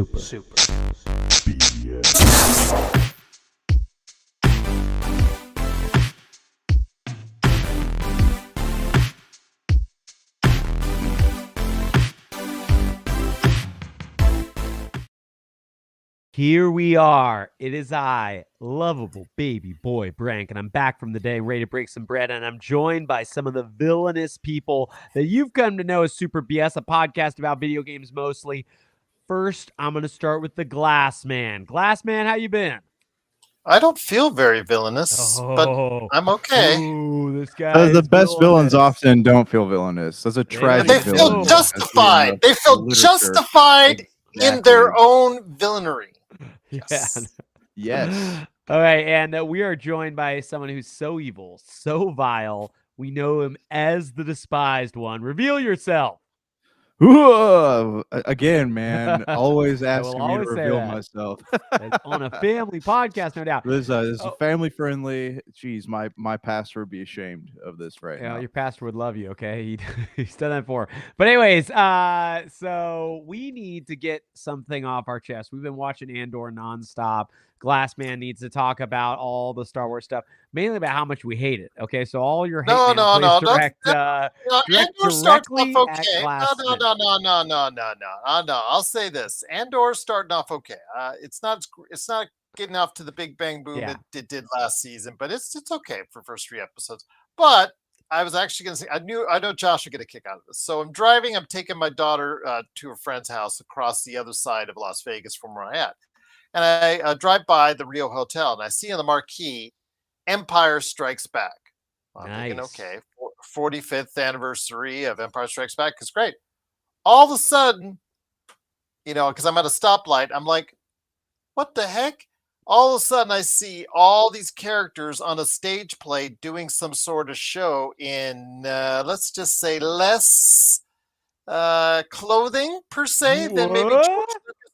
Super. BS. Here we are. It is I, lovable baby boy Brank, and I'm back from the day ready to break some bread, and I'm joined by some of the villainous people that you've come to know as Super BS, a podcast about video games mostly. First, I'm going to start with the Glass Man. Glass Man, how you been? I don't feel very villainous, but I'm okay. Ooh, this guy The is best villains villainous. often don't feel villainous. That's a tragic They villain. feel justified. They feel justified in their own villainy. Yes. Yes. All right, and we are joined by someone who's so evil, so vile. We know him as the Despised One. Reveal yourself. Ooh, again, man, always asking me to always say reveal that. myself. It's on a family podcast, no doubt. This is family friendly. Jeez, my pastor would be ashamed of this right now. Your pastor would love you, okay? He's done that before. But anyways, so we need to get something off our chest. We've been watching Andor nonstop. Glassman needs to talk about all the Star Wars stuff, mainly about how much we hate it. Okay, so all your hate mail, please direct directly at Glassman. No. I'll say this: Andor's starting off okay. It's not getting off to the big bang boom it did last season, but it's okay for first 3 episodes. But I was actually going to say, I know Josh will get a kick out of this. So I'm driving. I'm taking my daughter to a friend's house across the other side of Las Vegas from where I'm at. And I drive by the Rio Hotel, and I see on the marquee, Empire Strikes Back. I'm thinking, okay, 45th anniversary of Empire Strikes Back is great. All of a sudden, because I'm at a stoplight, I'm like, what the heck? All of a sudden, I see all these characters on a stage play doing some sort of show in, let's just say, less clothing, per se, than maybe George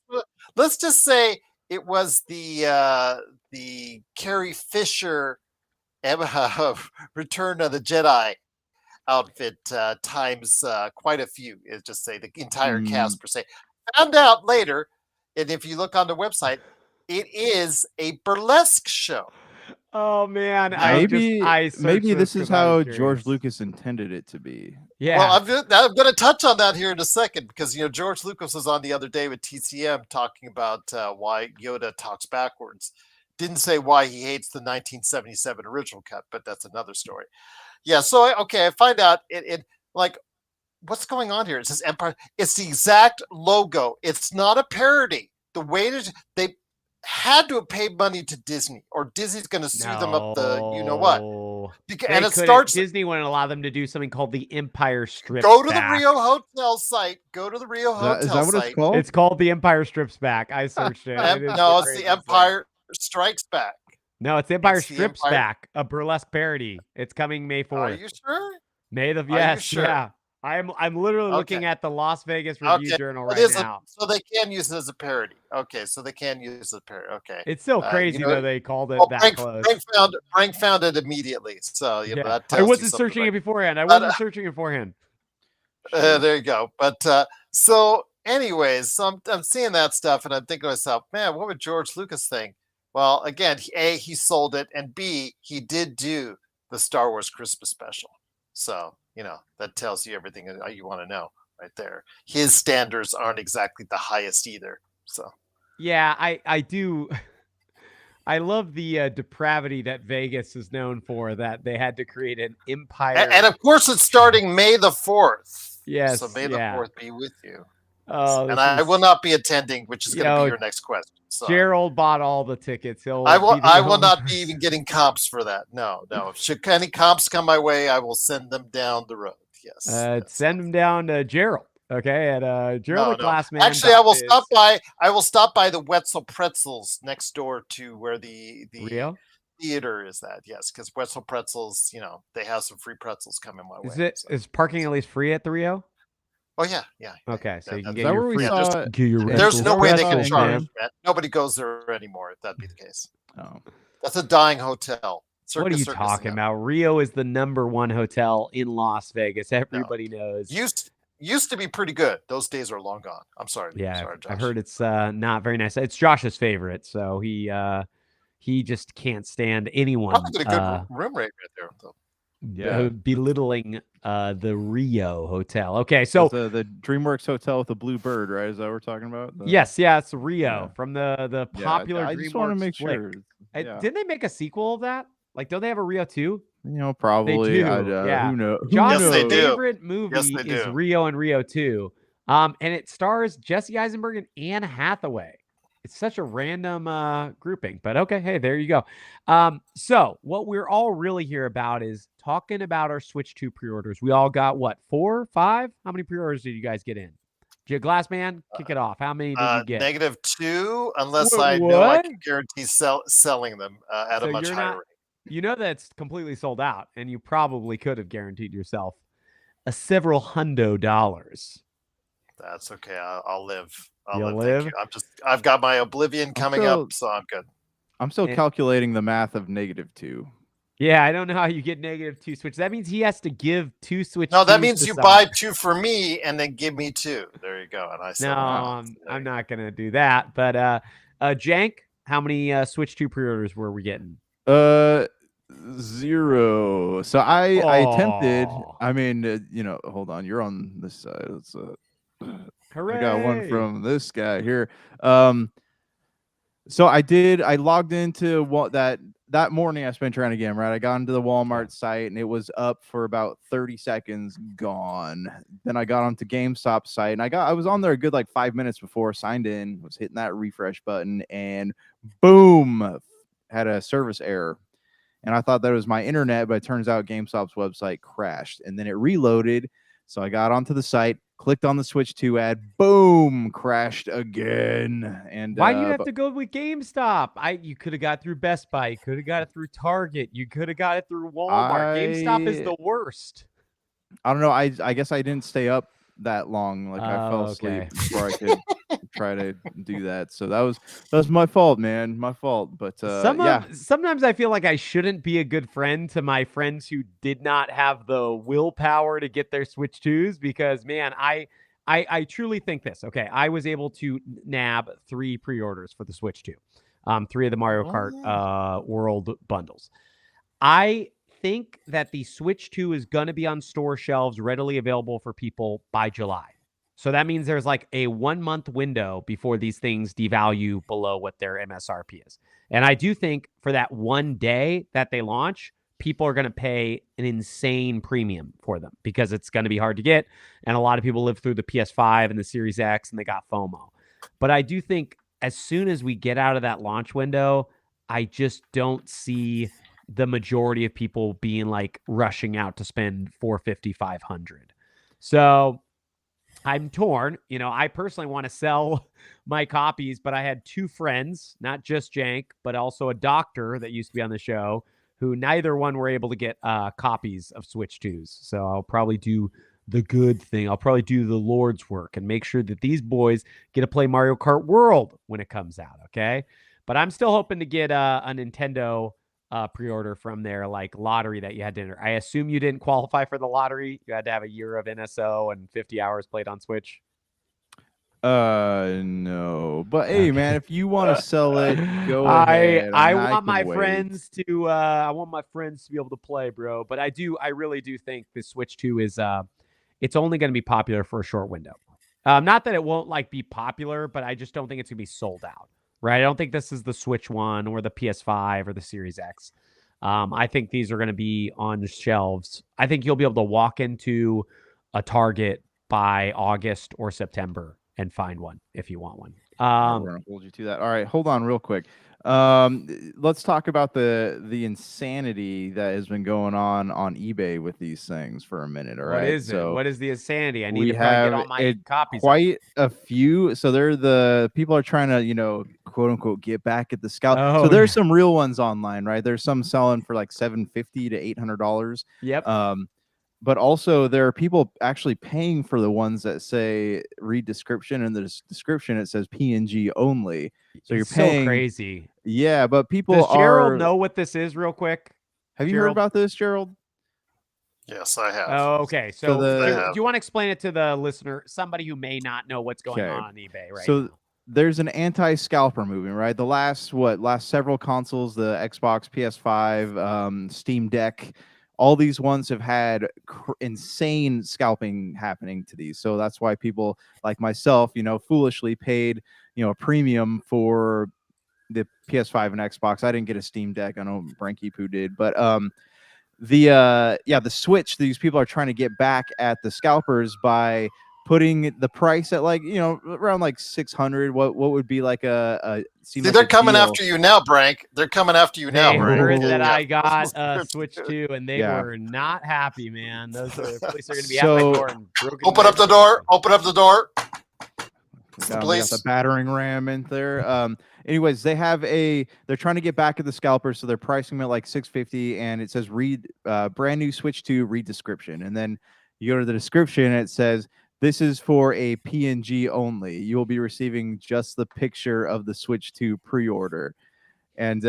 Lucas. Let's just say it was the Carrie Fisher Return of the Jedi outfit times quite a few. It's just say the entire cast per se. Found out later, and if you look on the website, it is a burlesque show. Oh man, maybe this is how George Lucas intended it to be. Yeah. Well, I'm going to touch on that here in a second because George Lucas was on the other day with TCM talking about why Yoda talks backwards. Didn't say why he hates the 1977 original cut, but that's another story. Yeah. So I find out it like what's going on here. It says Empire. It's the exact logo. It's not a parody. The way they had to have paid money to Disney, or Disney's going to sue them up the what. And it starts. Disney wouldn't allow them to do something called the Empire Strips Go to Back. the Rio Hotel site. Go to the Rio Hotel Is that what site. it's called? It's called the Empire Strips Back. I searched it. It's the Empire Strikes Back. No, it's the Empire Strips Back, a burlesque parody. It's coming May 4th. Are you sure? Yes, sure? Yeah. I'm literally looking at the Las Vegas Review Journal right now. So they can use it as a parody. Okay, so they can use it as a parody. Okay. It's still crazy though they called it that close. Frank found it immediately. So that tells I wasn't searching it beforehand. There you go. But so anyways, so I'm seeing that stuff and I'm thinking to myself, man, what would George Lucas think? Well, again, A, he sold it, and B, he did do the Star Wars Christmas special. So that tells you everything you want to know right there. His standards aren't exactly the highest either. So, yeah, I do. I love the depravity that Vegas is known for, that they had to create an empire. And of course, it's starting May the 4th. Yes. So May the 4th be with you. Oh, and I will not be attending, which is going to be your next question. So. Gerald bought all the tickets. I will not be even getting comps for that. No. Should any comps come my way, I will send them down the road. Yes. Send them down to Gerald. Okay, at Gerald the Glassman. Actually, I will stop by the Wetzel Pretzels next door to where the Rio? theater is at. Yes, because Wetzel Pretzels, they have some free pretzels coming my way. Is parking at least free at the Rio? Oh yeah. Okay, so you can get your free. There's no way they can charge. Nobody goes there anymore if that'd be the case. Oh, that's a dying hotel. What are you talking about? Rio is the #1 hotel in Las Vegas. Everybody knows. used to be pretty good. Those days are long gone. I'm sorry. Yeah, Sorry, Josh. I've heard it's not very nice. It's Josh's favorite, so he just can't stand anyone Probably get a good room rate right there, though. Yeah. belittling the Rio Hotel. Okay, so That's the DreamWorks hotel with the blue bird, right? Is that what we're talking about? yes, it's Rio Yeah. from the popular I just want to DreamWorks make flick. sure. Yeah. Didn't they make a sequel of that? Like, don't they have a Rio 2? Probably. They do. Who knows? Josh's they do. favorite movie is Rio and Rio 2. And it stars Jesse Eisenberg and Anne Hathaway. It's such a random grouping, but okay. Hey, there you go. So what we're all really here about is talking about our Switch 2 pre-orders. We all got what, 4, 5? How many pre-orders did you guys get in? Glassman, kick it off. How many did you get? -2, unless I know I can guarantee selling them at a much higher rate. You know that's completely sold out, and you probably could have guaranteed yourself several $100. That's okay. I'll live. You'll live. I've got my Oblivion coming up, so I'm good. I'm still calculating the math of -2. Yeah, I don't know how you get -2 Switch. That means he has to give 2 Switch. No, that means you buy 2 for me and then give me 2. There you go. And I no, I'm not gonna do that. But Jank, how many Switch 2 pre-orders were we getting? 0. So I attempted. I mean, hold on. You're on this side. Let's Hooray. I got one from this guy here. So I logged into what that morning I spent trying to get him, right? I got into the Walmart site and it was up for about 30 seconds, gone. Then I got onto GameStop site and I was on there a good like 5 minutes before, signed in, was hitting that refresh button, and boom, had a service error. And I thought that was my internet, but it turns out GameStop's website crashed and then it reloaded. So I got onto the site, clicked on the Switch 2 ad, boom, crashed again. And why do you have to go with GameStop? You could have got through Best Buy, you could have got it through Target, you could have got it through Walmart. GameStop is the worst. I don't know. I guess I didn't stay up that long. Like I fell asleep before I could try to do that. So that was my fault, man. My fault. But sometimes I feel like I shouldn't be a good friend to my friends who did not have the willpower to get their Switch 2s, because man, I truly think this. Okay, I was able to nab 3 pre-orders for the Switch 2. 3 of the Mario Kart World bundles. I think that the Switch 2 is going to be on store shelves readily available for people by July. So that means there's like a 1-month window before these things devalue below what their MSRP is. And I do think for that one day that they launch, people are going to pay an insane premium for them because it's going to be hard to get. And a lot of people live through the PS5 and the Series X and they got FOMO. But I do think as soon as we get out of that launch window, I just don't see the majority of people being like rushing out to spend $450, $500. So I'm torn. I personally want to sell my copies, but I had 2 friends, not just Jank, but also a doctor that used to be on the show, who neither one were able to get copies of Switch 2s. So I'll probably do the good thing. I'll probably do the Lord's work and make sure that these boys get to play Mario Kart World when it comes out. Okay. But I'm still hoping to get a Nintendo pre-order from their like lottery that you had to enter. I assume you didn't qualify for the lottery. You had to have a year of NSO and 50 hours played on Switch. No. But hey, man, if you want to sell it, go ahead. I want my friends to be able to play, bro. But I really do think the Switch 2 is it's only going to be popular for a short window. Not that it won't like be popular, but I just don't think it's going to be sold out. Right? I don't think this is the Switch 1 or the PS5 or the Series X. I think these are going to be on shelves. I think you'll be able to walk into a Target by August or September and find one if you want one. We're going to hold you to that. All right, hold on real quick. Let's talk about the insanity that has been going on eBay with these things for a minute. All right. What is it? What is the insanity? I need to get all my copies. Quite a few. So the people are trying to, quote unquote, get back at the scalp. So there's some real ones online, right? There's some selling for like $750 to $800. Yep. But also there are people actually paying for the ones that say read description, and the description it says PNG only. So you're paying. So crazy. Yeah, but people Does Gerald know what this is real quick? Have you heard about this, Gerald? Yes, I have. Oh, okay. So Do you want to explain it to the listener, somebody who may not know what's going on eBay right now? There's an anti-scalper movement, right? The last several consoles, the Xbox, PS5, Steam Deck, all these ones have had insane scalping happening to these. So that's why people like myself, foolishly paid, a premium for the PS5 and Xbox. I didn't get a Steam Deck. I know Branky Poo did, but the Switch, these people are trying to get back at the scalpers by putting the price at around like 600. What would be like See, they're coming after you now, Brank. They're coming after you now, Brank. They heard that I got a Switch 2, and they were not happy, man. Those police are going to be at my door and open up the door. Open up the door. Got the battering ram in there. Anyways, they're trying to get back at the scalpers, so they're pricing them at like $650, and it says read brand new Switch 2, read description. And then you go to the description and it says, this is for a PNG only. You will be receiving just the picture of the Switch 2 pre-order. And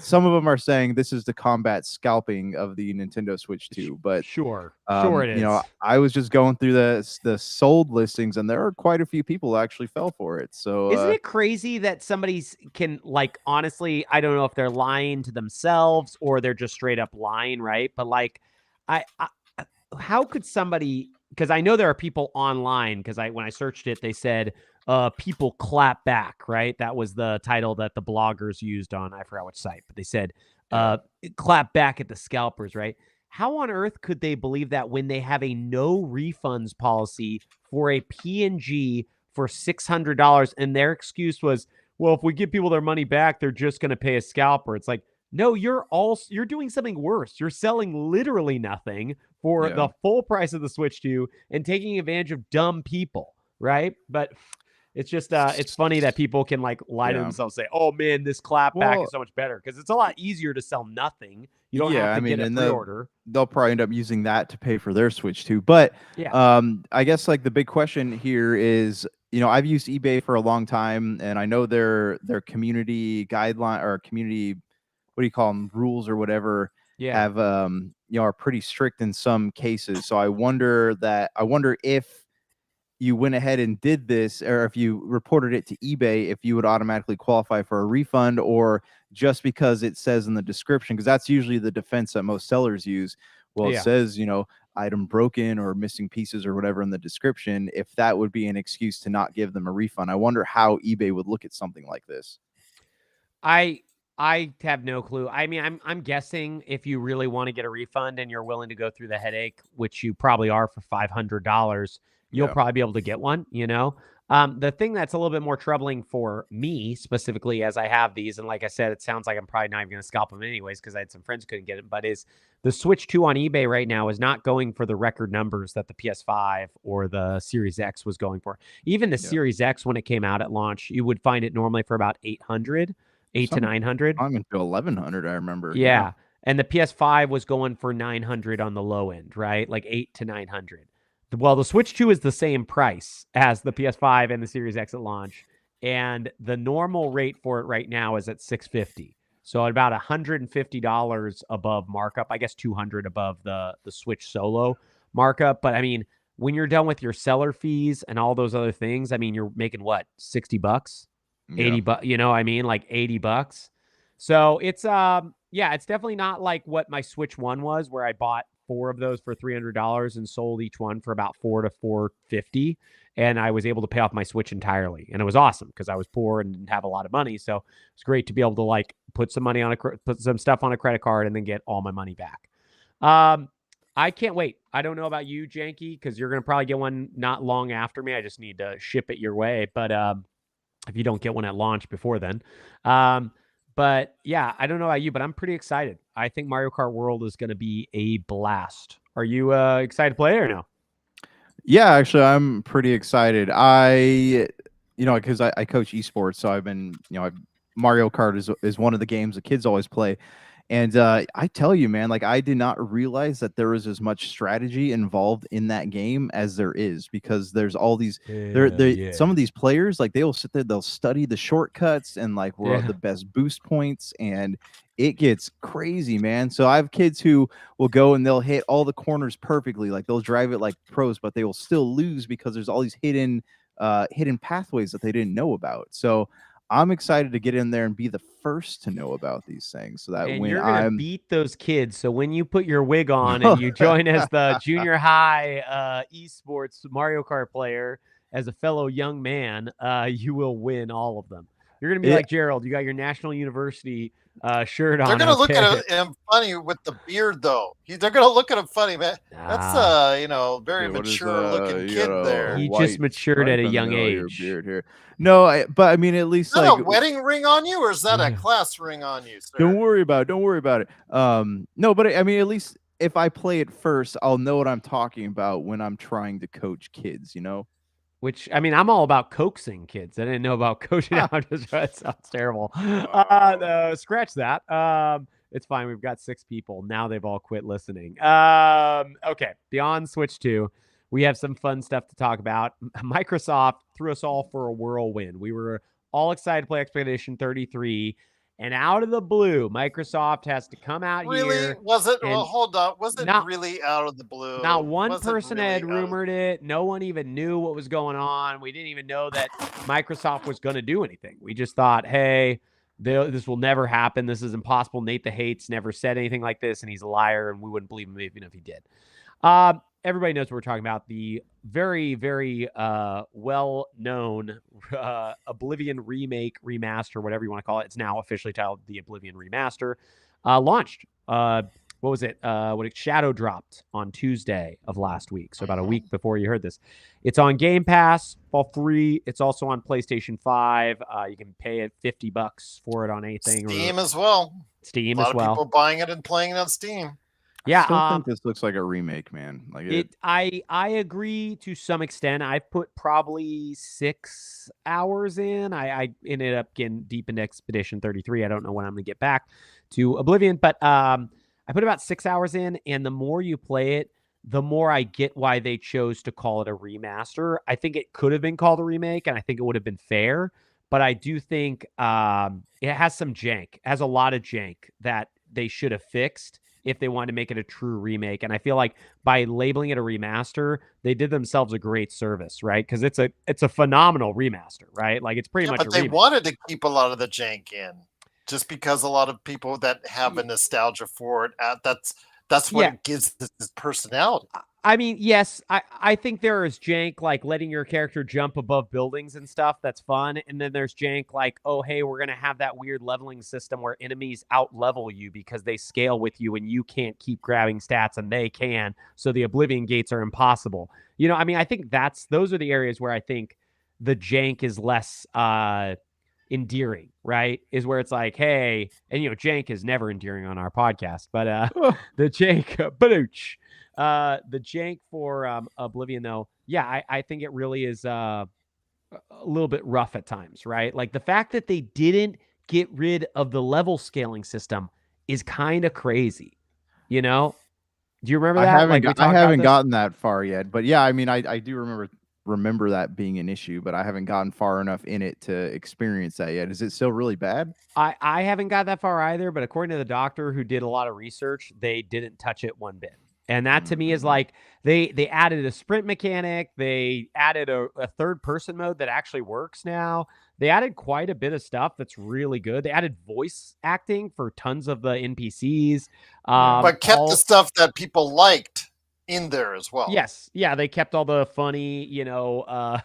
some of them are saying this is to combat scalping of the Nintendo Switch 2. But sure it is. I was just going through the sold listings, and there are quite a few people who actually fell for it. So isn't it crazy that somebody can, like, honestly, I don't know if they're lying to themselves or they're just straight up lying, right? But like, how could somebody? Because I know there are people online. Because when I searched it, they said people clap back, right? That was the title that the bloggers used on, I forgot which site, but they said clap back at the scalpers, right? How on earth could they believe that when they have a no refunds policy for a PNG for $600, and their excuse was, well, if we give people their money back, they're just going to pay a scalper. It's like, no, you're doing something worse. You're selling literally nothing for the full price of the Switch 2 and taking advantage of dumb people, right? But it's just it's funny that people can like lie to themselves, say, "Oh man, this clapback is so much better," because it's a lot easier to sell nothing. You don't have to get a pre-order. They'll probably end up using that to pay for their Switch 2. But I guess like the big question here is, I've used eBay for a long time, and I know their community guideline or community, what do you call them, rules or whatever, have are pretty strict in some cases. So I wonder if you went ahead and did this, or if you reported it to eBay, if you would automatically qualify for a refund, or just because it says in the description, because that's usually the defense that most sellers use. Well, it says, item broken or missing pieces or whatever in the description, if that would be an excuse to not give them a refund. I wonder how eBay would look at something like this. I have no clue. I mean, I'm guessing if you really want to get a refund and you're willing to go through the headache, which you probably are for $500, you'll probably be able to get one, The thing that's a little bit more troubling for me specifically, as I have these, and like I said, it sounds like I'm probably not even going to scalp them anyways because I had some friends who couldn't get it, but is the Switch 2 on eBay right now is not going for the record numbers that the PS5 or the Series X was going for. Even the Series X, when it came out at launch, you would find it normally for about $800 to $900. I'm into $1,100, I remember. Yeah. And the PS5 was going for $900 on the low end, right? Like $800 to $900. Well, the Switch 2 is the same price as the PS5 and the Series X at launch, and the normal rate for it right now is at $650. So at about $150 above markup, I guess $200 above the Switch Solo markup. But I mean, when you're done with your seller fees and all those other things, I mean, you're making what, $60, $80, like $80. So it's it's definitely not like what my Switch 1 was, where I bought 4 of those for $300 and sold each one for about $400 to $450, and I was able to pay off my Switch entirely, and it was awesome because I was poor and didn't have a lot of money. So it's great to be able to like put some stuff on a credit card and then get all my money back. I can't wait. I don't know about you, Janky, because you're gonna probably get one not long after me. I just need to ship it your way, but if you don't get one at launch before then. But yeah, I don't know about you, but I'm pretty excited. I think Mario Kart World is going to be a blast. Are you excited to play it or no? Yeah, actually, I'm pretty excited. Because I coach esports, so I've been, Mario Kart is one of the games the kids always play. And I tell you, man, like I did not realize that there was as much strategy involved in that game as there is, because there's all these some of these players, like they'll sit there, they'll study the shortcuts and like where are the best boost points, and it gets crazy, man. So I have kids who will go and they'll hit all the corners perfectly, like they'll drive it like pros, but they will still lose because there's all these hidden pathways that they didn't know about. So I'm excited to get in there and be the first to know about these things, so that And when you're gonna I'm beat those kids. So when you put your wig on and you join as the junior high esports Mario Kart player as a fellow young man, you will win all of them. You're gonna be like Gerald. You got your National University shirt on. They're gonna look at him funny with the beard, though. They're gonna look at him funny, man. That's very mature looking kid there. He just matured at a young age. Beard here. No, but I mean, at least is that like a wedding ring on you, or is that a class ring on you, sir? Don't worry about it. No, but I mean, at least if I play it first, I'll know what I'm talking about when I'm trying to coach kids, you know? Which, I mean, I'm all about coaxing kids. I didn't know about coaching out. That sounds terrible. No, scratch that. It's fine. We've got 6 people. Now they've all quit listening. Okay. Beyond Switch 2, we have some fun stuff to talk about. Microsoft threw us all for a whirlwind. We were all excited to play Expedition 33. And out of the blue, Microsoft has to come out here. Really? Was it? Well, hold on. Was it really out of the blue? Not one person had rumored it. No one even knew what was going on. We didn't even know that Microsoft was going to do anything. We just thought, hey, this will never happen. This is impossible. Nate the Hates never said anything like this, and he's a liar, and we wouldn't believe him even if he did. Everybody knows what we're talking about. The very, very well-known Oblivion remake, remaster, whatever you want to call it. It's now officially titled the Oblivion Remaster. Launched. What was it? Shadow dropped on Tuesday of last week. So about a week before you heard this. It's on Game Pass for free. It's also on PlayStation 5. You can pay it $50 for it on anything. Steam as well. Steam as well. A lot of people buying it and playing it on Steam. Yeah, I still think this looks like a remake, man. Like I agree to some extent. I've put probably 6 hours in. I ended up getting deep into Expedition 33. I don't know when I'm gonna get back to Oblivion, but I put about 6 hours in, and the more you play it, the more I get why they chose to call it a remaster. I think it could have been called a remake, and I think it would have been fair. But I do think it has some jank. It has a lot of jank that they should have fixed if they wanted to make it a true remake. And I feel like by labeling it a remaster, they did themselves a great service, right? Because it's a phenomenal remaster, right? Like it's pretty much. But they wanted to keep a lot of the jank in, just because a lot of people that have a nostalgia for it. That's what it gives this personality. I mean, yes, I think there is jank like letting your character jump above buildings and stuff. That's fun. And then there's jank like, oh, hey, we're going to have that weird leveling system where enemies out-level you because they scale with you and you can't keep grabbing stats and they can. So the Oblivion gates are impossible. You know, I mean, I think those are the areas where I think the jank is less endearing, right? Is where it's like, hey, and jank is never endearing on our podcast, but the jank, the jank for Oblivion, though, yeah, I think it really is a little bit rough at times, right? Like the fact that they didn't get rid of the level scaling system is kind of crazy. Do you remember that? I haven't gotten that far yet, but yeah, I mean, I do remember that being an issue, but I haven't gotten far enough in it to experience that yet. Is it still really bad? I haven't got that far either, but according to the doctor who did a lot of research, they didn't touch it one bit. And that to me is like they added a sprint mechanic. They added a third person mode that actually works now. They added quite a bit of stuff that's really good. They added voice acting for tons of the NPCs. But kept the stuff that people liked in there as well. Yes. Yeah. They kept all the funny, I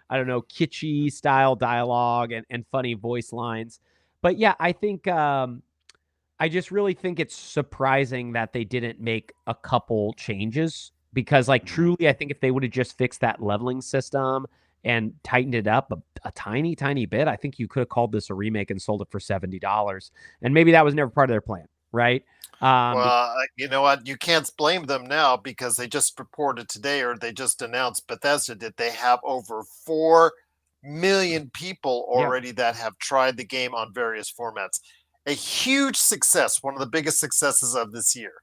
don't know, kitschy style dialogue and funny voice lines. But yeah, I think I just really think it's surprising that they didn't make a couple changes because, like, truly, I think if they would have just fixed that leveling system and tightened it up a tiny, tiny bit, I think you could have called this a remake and sold it for $70. And maybe that was never part of their plan, right? Well, you know what? You can't blame them now because they just reported today, or they just announced, Bethesda did, they have over 4 million people already that have tried the game on various formats. a huge success, one of the biggest successes of this year.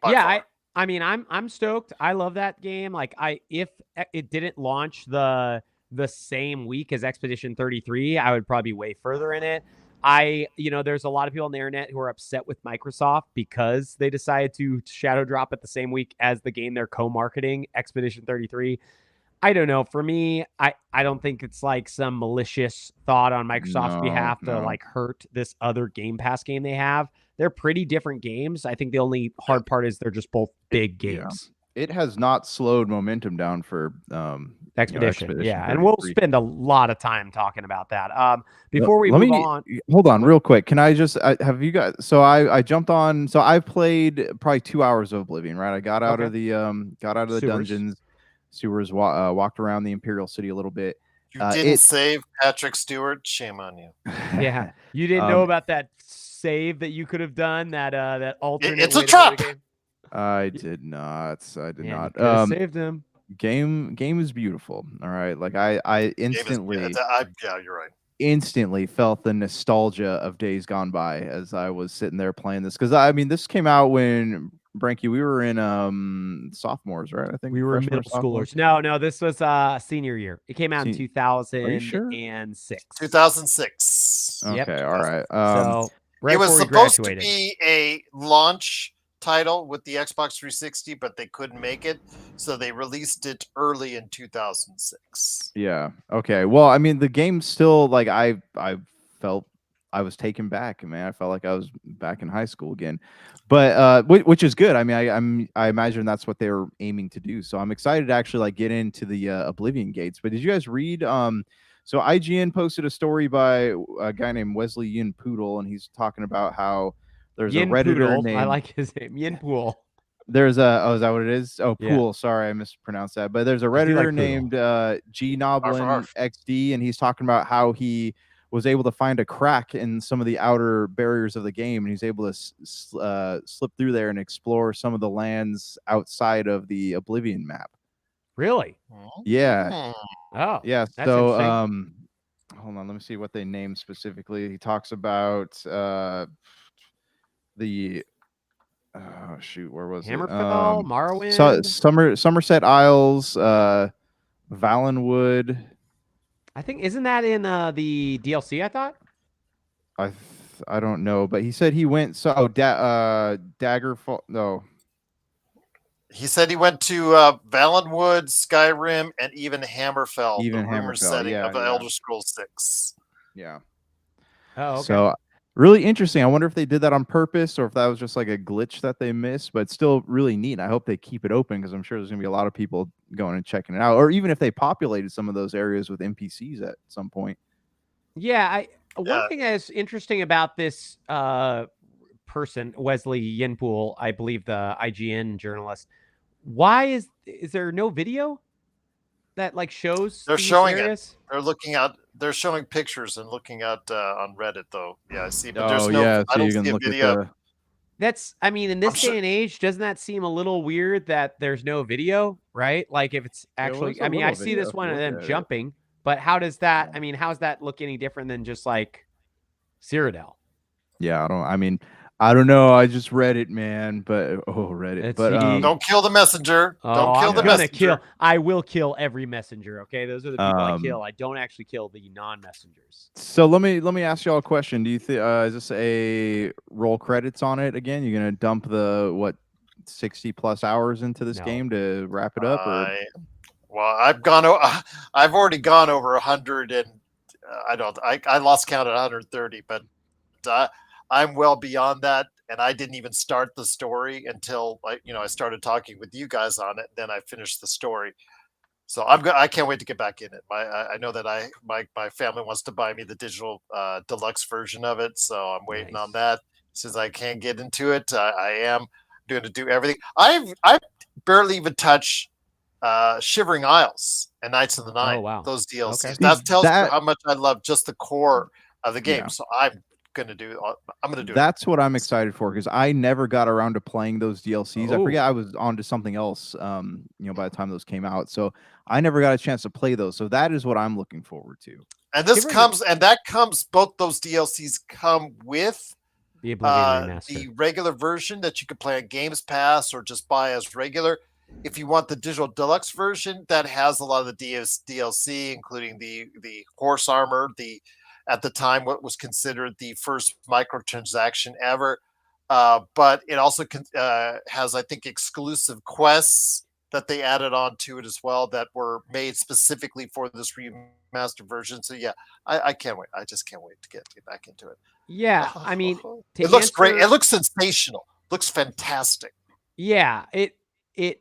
Yeah, far. I mean, I'm stoked. I love that game. Like, if it didn't launch the same week as Expedition 33, I would probably be way further in it. There's a lot of people on the internet who are upset with Microsoft because they decided to shadow drop it the same week as the game they're co-marketing, Expedition 33. I don't know. For me, I don't think it's like some malicious thought on Microsoft's behalf to like hurt this other Game Pass game they have. They're pretty different games. I think the only hard part is they're just both big games. It has not slowed momentum down for Expedition. Yeah, 33. and we'll spend a lot of time talking about that. Before we move on, hold on real quick. Can I just have you guys? So I jumped on. So I played probably 2 hours of Oblivion. Right, I got out of the dungeons, sewers, walked around the Imperial City a little bit. You didn't save Patrick Stewart. Shame on you. Yeah, you didn't know about that save that you could have done. That alternate. It's a trap. I did not. Saved him. Game is beautiful. All right, like I instantly. Yeah, you're right. Instantly felt the nostalgia of days gone by as I was sitting there playing this, because I mean, this came out when Branky, we were in sophomores, right? I think we were middle schoolers. No, this was senior year. It came out in 2006. 2006. Okay, yep. All right. So right it was supposed to be a launch title with the Xbox 360, but they couldn't make it, so they released it early in 2006. Yeah. Okay. Well, I mean, the game still, like, I felt I was taken back, man. I felt like I was back in high school again, but which is good. I mean, I imagine that's what they were aiming to do. So I'm excited to actually like get into the Oblivion gates. But did you guys read? So IGN posted a story by a guy named Wesley Yin Poodle, and he's talking about how there's Yin a Redditor Poodle. named. I like his name, Yin Pool. There's is that what it is? Oh, Pool. Yeah. Sorry, I mispronounced that. But there's a Redditor named G Noblin XD, and he's talking about how he was able to find a crack in some of the outer barriers of the game, and he's able to slip through there and explore some of the lands outside of the Oblivion map. Really? Yeah. Oh, yeah. So, hold on, let me see what they named specifically. He talks about the shoot, where was Hammerfell, it? Morrowind, Somerset Isles, Valenwood. I think, isn't that in the DLC? I thought. I don't know, but he said he went. So Daggerfall. No. He said he went to Valenwood, Skyrim, and even Hammerfell. Even the rumor setting of Elder Scrolls 6. Yeah. Oh, okay. So really interesting. I wonder if they did that on purpose or if that was just like a glitch that they missed, but still really neat. I hope they keep it open because I'm sure there's going to be a lot of people going and checking it out, or even if they populated some of those areas with NPCs at some point. Yeah. One thing that's interesting about this person, Wesley Yinpool, I believe the IGN journalist, why is there no video that like shows? They're showing it. They're looking out. They're showing pictures and looking out on Reddit, though. Yeah, I see. But there's no. I don't see a video. That's. I mean, in this day and age, doesn't that seem a little weird that there's no video, right? Like if it's actually. I mean, I see this one of them jumping, but how does that? I mean, how does that look any different than just like Cyrodiil? Yeah, I don't know. I just read it, man. But Reddit. But don't kill the messenger. Don't kill the messenger. I will kill every messenger. Okay, those are the people I kill. I don't actually kill the non-messengers. So let me ask y'all a question. Do you think is this a roll credits on it again? You're gonna dump the 60+ hours into this game to wrap it up? I've already gone over 100, and I lost count at 130, but. I'm well beyond that, and I didn't even start the story until I started talking with you guys on it. Then I finished the story, so I can't wait to get back in it. I know that my family wants to buy me the digital deluxe version of it, so I'm waiting on that. Since I can't get into it, I am going to do everything. I barely even touched Shivering Isles and Knights of the Night. Oh, wow. Those DLCs. Okay. That tells you how much I love just the core of the game. Yeah. So I'm gonna do That's what I'm excited for, because I never got around to playing those DLCs. I forget, I was on to something else by the time those came out, so I never got a chance to play those. So that is what I'm looking forward to. And both those DLCs come with The Oblivion Remastered. The regular version that you can play on Games Pass or just buy as regular. If you want the digital deluxe version, that has a lot of the DLC, including the horse armor, at the time what was considered the first microtransaction ever. But it also has, I think, exclusive quests that they added on to it as well that were made specifically for this remastered version. So yeah, I can't wait. I just can't wait to get back into it. Yeah, I mean, it looks great. It looks sensational. Looks fantastic. Yeah, it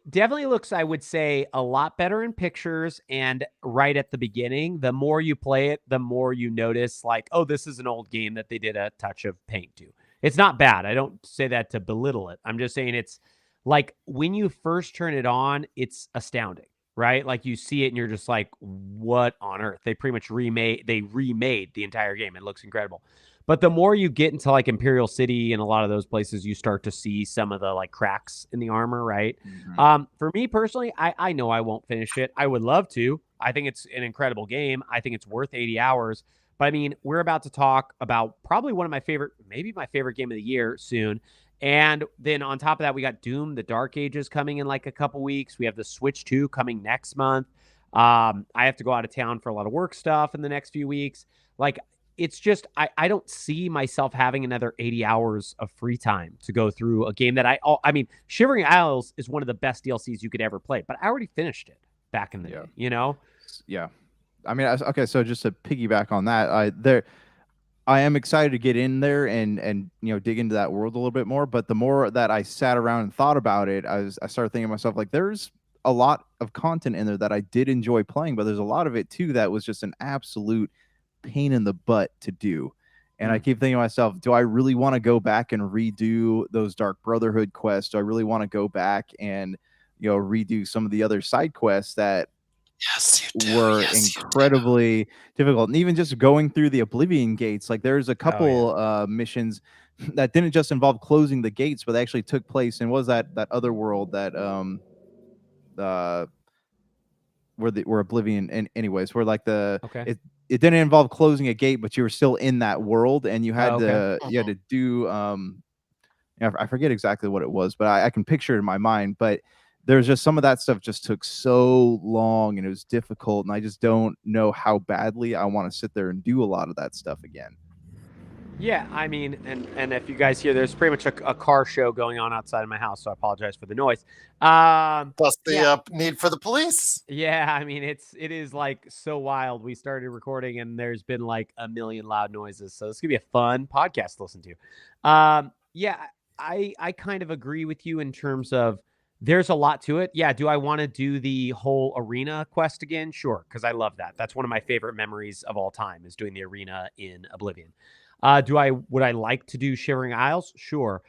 definitely looks, I would say, a lot better in pictures. And right at the beginning, the more you play it, the more you notice, like, oh, this is an old game that they did a touch of paint to. It's not bad. I don't say that to belittle it. I'm just saying it's like when you first turn it on, it's astounding, right? Like you see it and you're just like, what on earth? They pretty much remade the entire game. It looks incredible. But the more you get into like Imperial City and a lot of those places, you start to see some of the like cracks in the armor, right? Mm-hmm. For me personally, I know I won't finish it. I would love to. I think it's an incredible game. I think it's worth 80 hours. But I mean, we're about to talk about probably one of my favorite, maybe my favorite game of the year soon. And then on top of that, we got Doom, the Dark Ages coming in like a couple weeks. We have the Switch 2 coming next month. I have to go out of town for a lot of work stuff in the next few weeks. Like, it's just, I don't see myself having another 80 hours of free time to go through a game that I mean, Shivering Isles is one of the best DLCs you could ever play, but I already finished it back in the day, you know? Yeah. I mean, okay, so just to piggyback on that, I am excited to get in there and dig into that world a little bit more. But the more that I sat around and thought about it, I started thinking to myself, like, there's a lot of content in there that I did enjoy playing, but there's a lot of it too that was just an absolute pain in the butt to do. And I keep thinking to myself, do I really want to go back and redo those Dark Brotherhood quests? Do I really want to go back and redo some of the other side quests that were incredibly difficult? And even just going through the Oblivion gates, like there's a couple missions that didn't just involve closing the gates, but they actually took place in, what was that other world that where Oblivion, and anyways, where like it didn't involve closing a gate, but you were still in that world, and you had to do I forget exactly what it was, but I can picture it in my mind. But there's just some of that stuff just took so long and it was difficult, and I just don't know how badly I want to sit there and do a lot of that stuff again. Yeah, I mean, and if you guys hear, there's pretty much a car show going on outside of my house, so I apologize for the noise. Plus the need for the police. Yeah, I mean, it is like so wild. We started recording and there's been like a million loud noises, so this could be a fun podcast to listen to. Yeah, I kind of agree with you in terms of there's a lot to it. Yeah, do I want to do the whole arena quest again? Sure, because I love that. That's one of my favorite memories of all time, is doing the arena in Oblivion. Would I like to do Shivering Isles? Sure.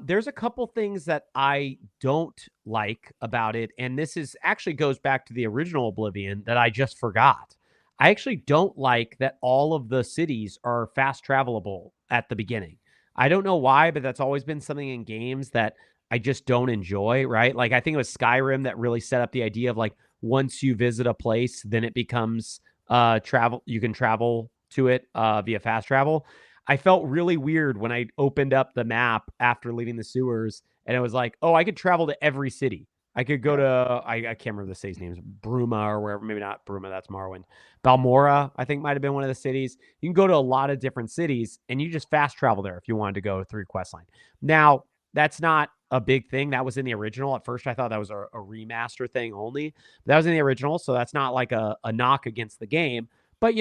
There's a couple things that I don't like about it, and this is actually goes back to the original Oblivion that I just forgot. I actually don't like that all of the cities are fast travelable at the beginning. I don't know why, but that's always been something in games that I just don't enjoy, right? Like I think it was Skyrim that really set up the idea of like once you visit a place, then it becomes you can travel to it via fast travel. I felt really weird when I opened up the map after leaving the sewers and it was like, oh, I could travel to every city. I could go to, I can't remember the city's names, Bruma or wherever, maybe not Bruma, that's Morrowind. Balmora, I think might have been one of the cities. You can go to a lot of different cities and you just fast travel there if you wanted to go through questline. Now, that's not a big thing. That was in the original. At first, I thought that was a remaster thing only. But that was in the original, so that's not like a knock against the game. But,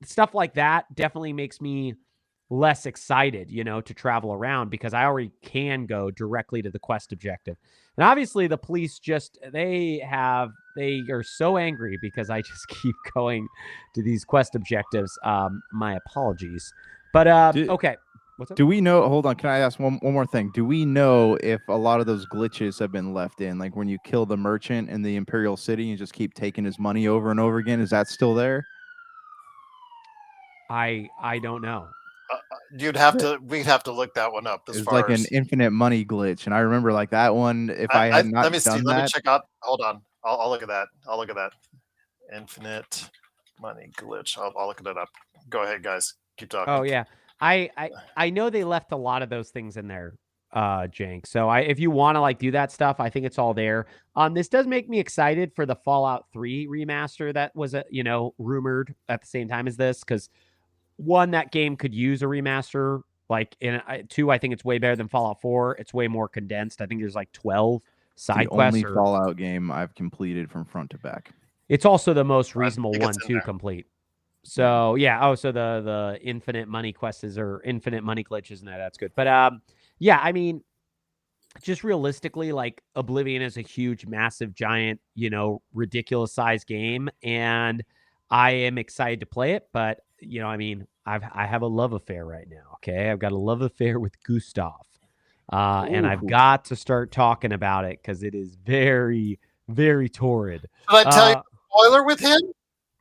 stuff like that definitely makes me less excited, to travel around because I already can go directly to the quest objective. And obviously the police they are so angry because I just keep going to these quest objectives. My apologies. But okay. What's up? Do we know, hold on, can I ask one more thing? Do we know if a lot of those glitches have been left in? Like when you kill the merchant in the Imperial City and just keep taking his money over and over again, is that still there? I don't know. We'd have to look that one up. It's like an infinite money glitch, and I remember like that one. If I had not let me done see. that, Let me check out. Hold on, I'll look at that. Infinite money glitch. I'll look it up. Go ahead, guys. Keep talking. Oh yeah. I know they left a lot of those things in there, Jank. So if you want to like do that stuff, I think it's all there. This does make me excited for the Fallout 3 remaster that was rumored at the same time as this, because one, that game could use a remaster. Like two, I think it's way better than Fallout 4. It's way more condensed. I think there's like 12 side the quests. only Fallout game I've completed from front to back. It's also the most reasonable one to complete. So so the infinite money quests or infinite money glitches and that's good. But I mean, just realistically, like Oblivion is a huge, massive, giant, ridiculous sized game, and I am excited to play it. But I mean, I have a love affair right now. Okay, I've got a love affair with Gustav, and I've got to start talking about it because it is very, very torrid. Should I tell you a spoiler with him?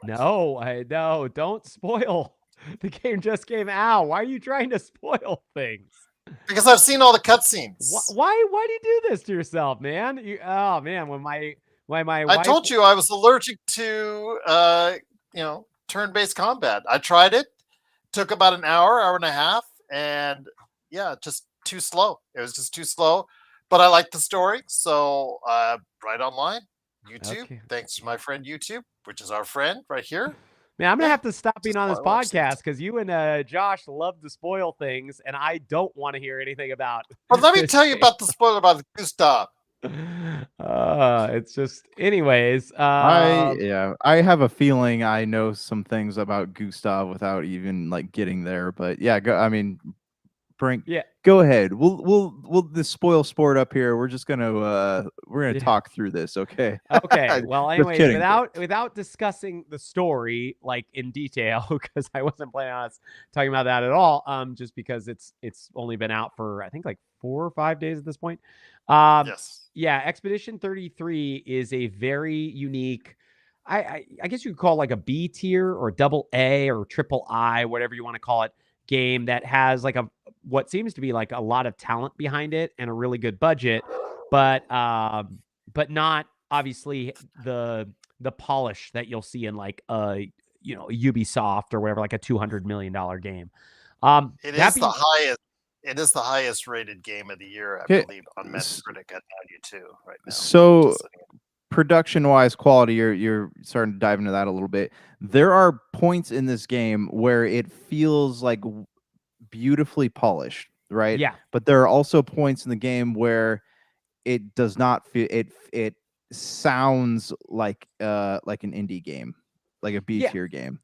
No, don't spoil. The game just came out. Why are you trying to spoil things? Because I've seen all the cutscenes. Why do you do this to yourself, man? When my wife... I told you I was allergic to turn-based combat. I tried it. Took about an hour and a half, and just too slow. It was just too slow. But I like the story, so right online, YouTube. Okay. Thanks to my friend YouTube, which is our friend right here. Man, I'm going to have to stop being on this podcast because you and Josh love to spoil things, and I don't want to hear anything about it. But let me tell you about the spoiler about Gustav. It's just, anyways. I have a feeling I know some things about Gustav without even like getting there. But Brink, go ahead. We'll the spoil sport up here. We're just gonna talk through this, okay? Okay. Well, anyways, without discussing the story like in detail, because I wasn't planning on us talking about that at all. Just because it's only been out for I think like 4 or 5 days at this point. Yes. Yeah, Expedition 33 is a very unique. I guess you could call it like a B tier or double A or triple I, whatever you want to call it, game that has like what seems to be like a lot of talent behind it and a really good budget, but not obviously the polish that you'll see in like Ubisoft or whatever, like a $200 million game. It is the highest rated game of the year, I believe, on Metacritic at 92 right now. So production-wise, quality, you're starting to dive into that a little bit. There are points in this game where it feels like beautifully polished, right? Yeah. But there are also points in the game where it does not feel it sounds like an indie game, like a B tier game.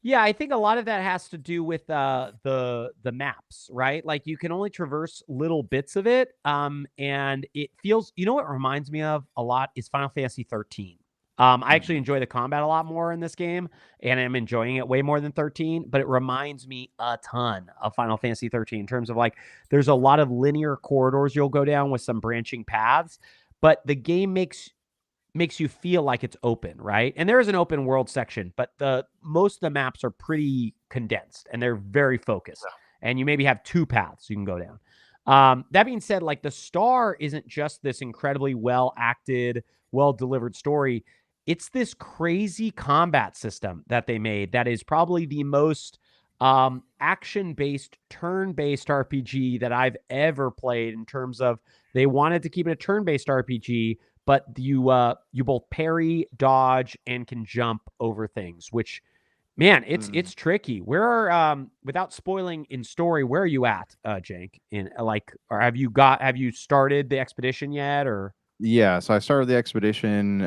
Yeah, I think a lot of that has to do with the maps, right? Like you can only traverse little bits of it, and it feels. You know what it reminds me of a lot is Final Fantasy 13. I actually enjoy the combat a lot more in this game, and I'm enjoying it way more than 13. But it reminds me a ton of Final Fantasy 13 in terms of like there's a lot of linear corridors you'll go down with some branching paths, but the game makes you feel like it's open, right? And there is an open world section, but most of the maps are pretty condensed and they're very focused. And you maybe have 2 paths you can go down. That being said, like the Star isn't just this incredibly well acted, well delivered story. It's this crazy combat system that they made that is probably the most action-based, turn-based RPG that I've ever played in terms of they wanted to keep it a turn-based RPG, but you both parry, dodge, and can jump over things, which, man, it's tricky. Where are without spoiling in story, where are you at, Jank? Or have you started the expedition yet, or? Yeah, so I started the expedition.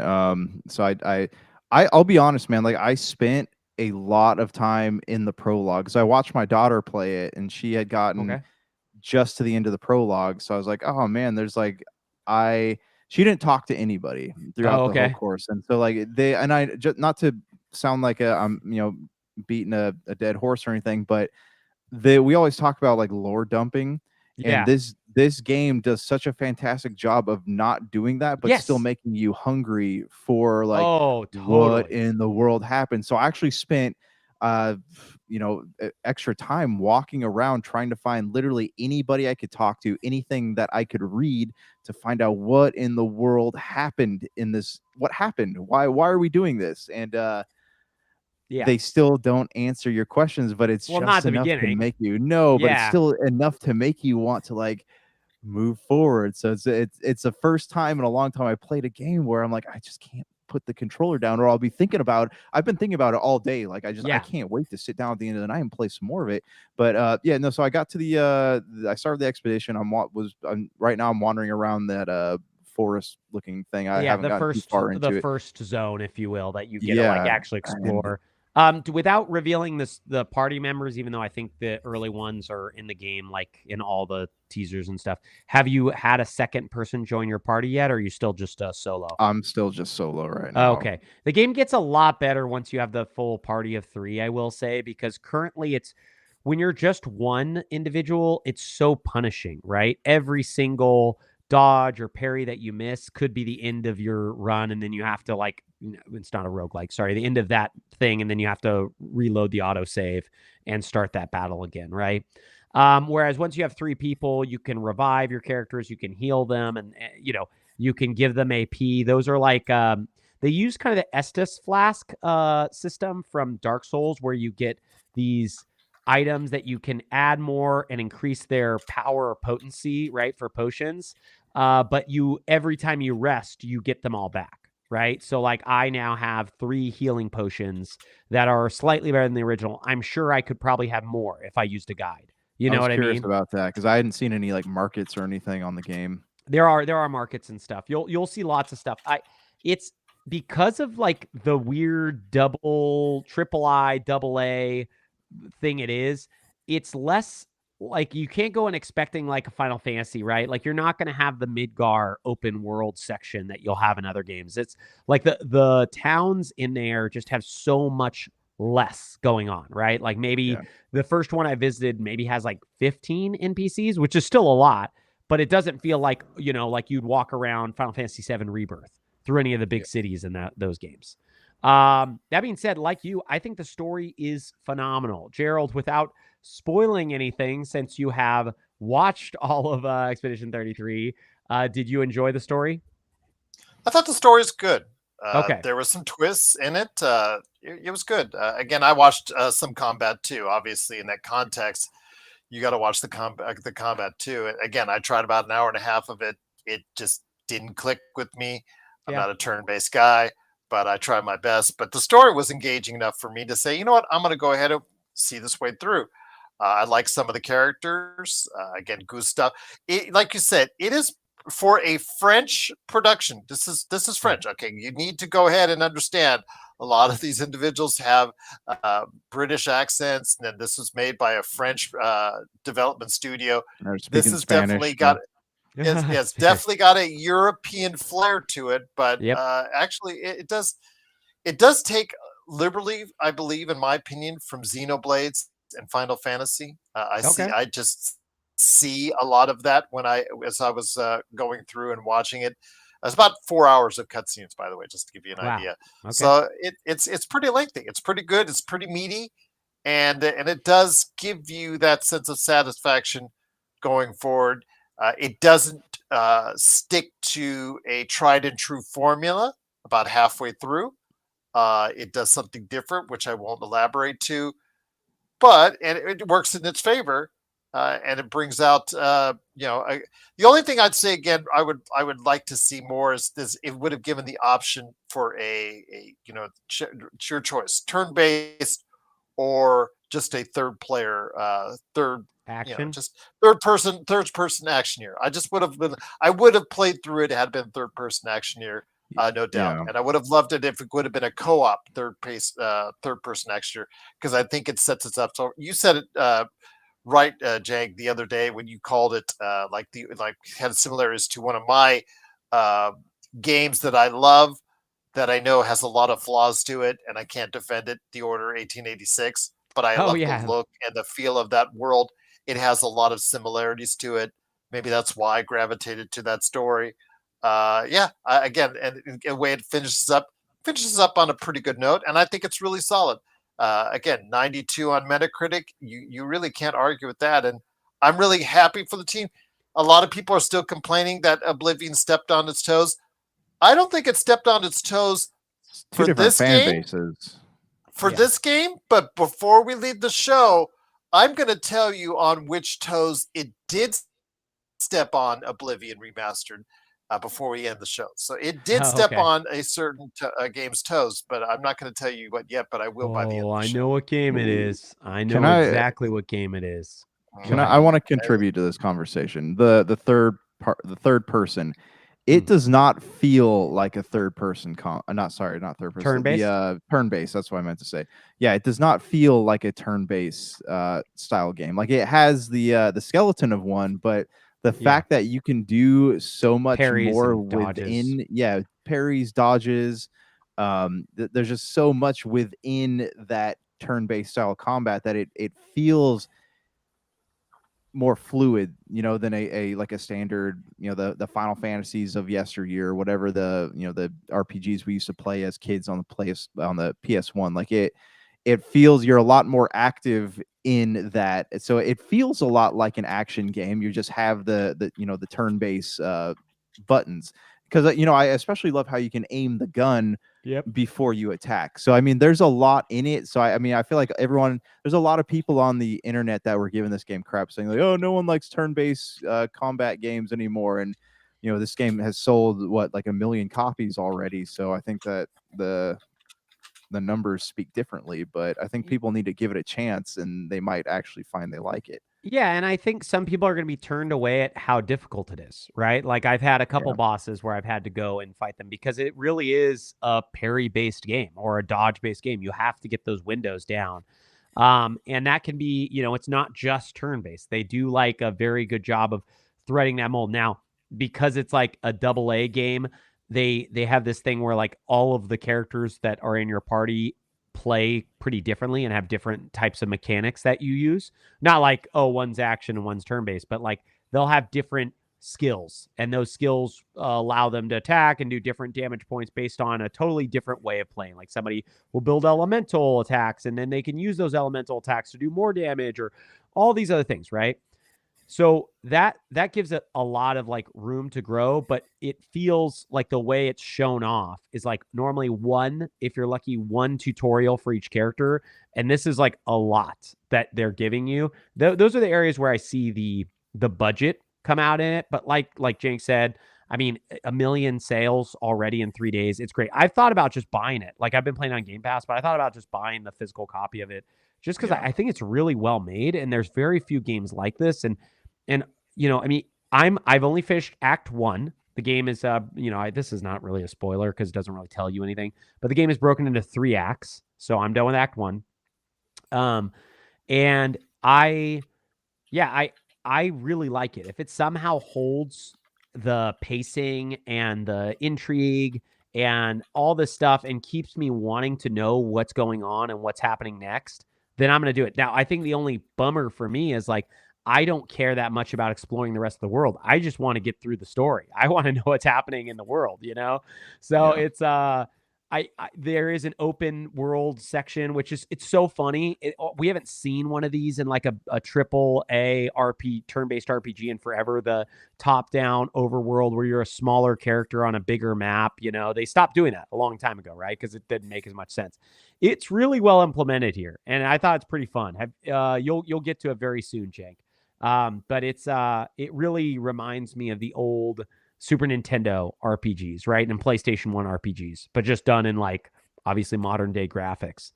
So I'll be honest, man. Like I spent a lot of time in the prologue because I watched my daughter play it, and she had gotten just to the end of the prologue. So I was like, oh man, there's like she didn't talk to anybody throughout the whole course, and so like I just not to sound like I'm beating a dead horse or anything, but we always talk about like lore dumping, and this game does such a fantastic job of not doing that, but still making you hungry for like what in the world happened. So I actually spent extra time walking around trying to find literally anybody I could talk to, anything that I could read to find out what in the world happened in this. What happened? Why are we doing this? And they still don't answer your questions, but it's not just the enough to beginning. make you know, but it's Yeah. still enough to make you want to like move forward. So it's the first time in a long time I played a game where I'm like, I just can't put the controller down, or I'll be thinking about I've been thinking about it all day. Like I can't wait to sit down at the end of the night and play some more of it. But yeah, no, so I got to the I started the expedition. Right now I'm wandering around that forest looking thing. I haven't gotten too far into the it. first zone, if you will, that you get to like actually explore. Without revealing the party members, even though I think the early ones are in the game, like in all the teasers and stuff. Have you had a second person join your party yet, or are you still just solo? I'm still just solo right now. Okay. The game gets a lot better once you have the full party of 3, I will say, because currently it's when you're just one individual, it's so punishing, right? Every single dodge or parry that you miss could be the end of your run, and then you have to it's not a roguelike, sorry, the end of that thing, and then you have to reload the autosave and start that battle again, right? Whereas once you have 3 people, you can revive your characters, you can heal them, and you can give them AP. Those are like they use kind of the Estus flask system from Dark Souls, where you get these items that you can add more and increase their power or potency, right, for potions. But every time you rest, you get them all back, right? So like I now have 3 healing potions that are slightly better than the original. I'm sure I could probably have more if I used a guide. You know what I mean? I was curious about that because I hadn't seen any like markets or anything on the game. There are markets and stuff. You'll see lots of stuff. It's because of like the weird triple I, double A thing it is. It's less like you can't go in expecting like a Final Fantasy, right? Like you're not going to have the Midgar open world section that you'll have in other games. It's like the towns in there just have so much less going on, right? Like maybe the first one I visited maybe has like 15 NPCs, which is still a lot, but it doesn't feel like, like you'd walk around Final Fantasy VII Rebirth through any of the big cities in those games. That being said, like you, I think the story is phenomenal. Gerald, without spoiling anything, since you have watched all of Expedition 33, did you enjoy the story? I thought the story is good. Okay. There was some twists in it. It was good. Again, I watched some combat too. Obviously, in that context, you got to watch the combat too. Again, I tried about an hour and a half of it. It just didn't click with me. I'm not a turn-based guy, but I tried my best. But the story was engaging enough for me to say, you know what, I'm going to go ahead and see this way through. I like some of the characters. Again, Gustav. Like you said, it is for a French production. This is French. Okay, you need to go ahead and understand a lot of these individuals have British accents, and this was made by a French development studio. This has definitely got it's definitely got a European flair to it, but actually it does take liberally, I believe, in my opinion, from Xenoblades and Final Fantasy. I just see a lot of that as I was going through and watching it. It's about 4 hours of cutscenes, by the way, just to give you an idea. Okay. So it's pretty lengthy. It's pretty good. It's pretty meaty, and it does give you that sense of satisfaction going forward. It doesn't stick to a tried and true formula about halfway through. It does something different, which I won't elaborate to, but it works in its favor. And it brings out, the only thing I'd say again, I would like to see more is this. It would have given the option for your choice, turn-based or just a third action, just third person action here. I would have played through it had it been third person action here, no doubt, and I would have loved it if it would have been a co-op third person action here, because I think it sets us up. So you said it. Right, Jag, the other day when you called it had similarities to one of my games that I love, that I know has a lot of flaws to it, and I can't defend it, The Order 1886, but I love the look and the feel of that world. It has a lot of similarities to it. Maybe that's why I gravitated to that story. Again, and the way it finishes up on a pretty good note, and I think it's really solid. Again, 92 on Metacritic. You really can't argue with that. And I'm really happy for the team. A lot of people are still complaining that Oblivion stepped on its toes. I don't think it stepped on its toes for this game. Bases. for this game. But before we leave the show, I'm going to tell you on which toes it did step on Oblivion Remastered before we end the show. So it did step on a certain game's toes, but I'm not going to tell you what yet, but I will by the end of the show. I know what game it is. I know exactly what game it is. I want to contribute to this conversation. The third person. It does not feel like a third person not third person. Turn-based? The turn-based, that's what I meant to say. Yeah, it does not feel like a turn-based style game. Like it has the skeleton of one, but the fact that you can do so much parries more within parries, dodges, there's just so much within that turn-based style combat that it feels more fluid, than a like a standard, the Final Fantasies of yesteryear, whatever the RPGs we used to play as kids on the PS1. Like it feels you're a lot more active in that, so it feels a lot like an action game. You just have the turn-based buttons, because I especially love how you can aim the gun before you attack. So I mean, there's a lot in it. So I mean, I feel like there's a lot of people on the internet that were giving this game crap, saying like, oh, no one likes turn-based combat games anymore. And this game has sold like 1 million copies already. So I think that the numbers speak differently, but I think people need to give it a chance, and they might actually find they like it. Yeah, and I think some people are going to be turned away at how difficult it is, right? Like I've had a couple bosses where I've had to go and fight them because it really is a parry-based game or a dodge-based game. You have to get those windows down. And that can be, it's not just turn-based. They do like a very good job of threading that mold. Now, because it's like a AA game, they have this thing where like all of the characters that are in your party play pretty differently and have different types of mechanics that you use. Not like, oh, one's action and one's turn-based, but like they'll have different skills, and those skills allow them to attack and do different damage points based on a totally different way of playing. Like somebody will build elemental attacks, and then they can use those elemental attacks to do more damage, or all these other things, right? So that gives it a lot of like room to grow, but it feels like the way it's shown off is like normally if you're lucky, one tutorial for each character. And this is like a lot that they're giving you. Those are the areas where I see the budget come out in it. But like Jank said, I mean, 1 million sales already in 3 days. It's great. I've thought about just buying it. Like I've been playing on Game Pass, but I thought about just buying the physical copy of it just because I think it's really well made, and there's very few games like this. And I mean, I've only finished Act 1. The game is, this is not really a spoiler because it doesn't really tell you anything, but the game is broken into 3 acts. So I'm done with Act 1. And I really like it. If it somehow holds the pacing and the intrigue and all this stuff and keeps me wanting to know what's going on and what's happening next, then I'm going to do it. Now, I think the only bummer for me is like, I don't care that much about exploring the rest of the world. I just want to get through the story. I want to know what's happening in the world, So it's there is an open world section, which it's so funny. We haven't seen one of these in like a triple A turn-based RPG in forever. The top-down overworld where you're a smaller character on a bigger map. They stopped doing that a long time ago, right? Because it didn't make as much sense. It's really well implemented here, and I thought it's pretty fun. You'll get to it very soon, Jake. But it really reminds me of the old Super Nintendo RPGs, right? And PlayStation 1 RPGs, but just done in like obviously modern day graphics.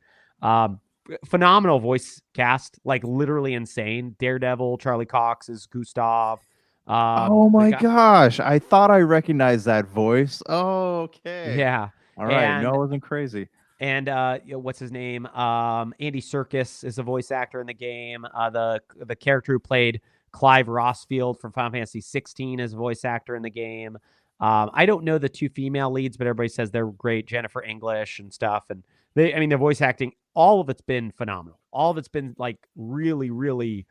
Phenomenal voice cast, like literally insane. Daredevil, Charlie Cox is Gustav. Oh my gosh. I thought I recognized that voice. Oh, okay. Yeah. All right. No, it wasn't crazy. And what's his name? Andy Serkis is a voice actor in the game. The character who played Clive Rossfield from Final Fantasy 16 is a voice actor in the game. I don't know the 2 female leads, but everybody says they're great. Jennifer English and stuff. And their voice acting, all of it's been phenomenal. All of it's been like really, really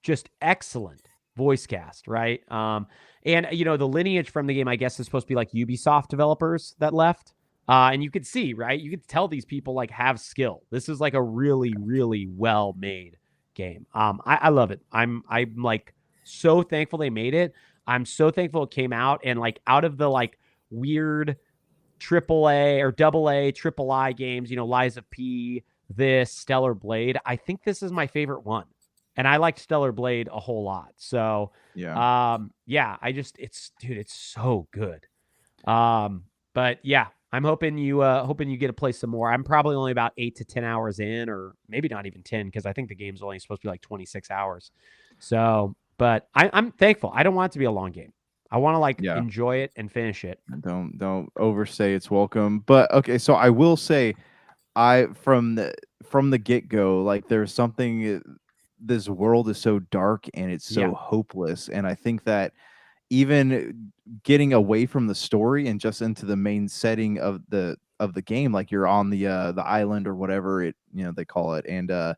just excellent voice cast, right? And the lineage from the game, I guess, is supposed to be like Ubisoft developers that left. And you could see, right? You could tell these people like have skill. This is like a really, really well made game. I love it. I'm like so thankful they made it. I'm so thankful it came out, and like out of the like weird AAA or AA, triple I games, Lies of P, this Stellar Blade, I think this is my favorite one. And I liked Stellar Blade a whole lot. So, yeah, it's so good. But yeah, I'm hoping you get to play some more. I'm probably only about 8 to 10 hours in, or maybe not even 10, because I think the game's only supposed to be like 26 hours. So, but I'm thankful. I don't want it to be a long game. I want to enjoy it and finish it. Don't overstay its welcome. But okay, so I will say, from the get-go, like, there's something, this world is so dark and it's so hopeless, and I think that even getting away from the story and just into the main setting of the game, like you're on the island or whatever they call it, and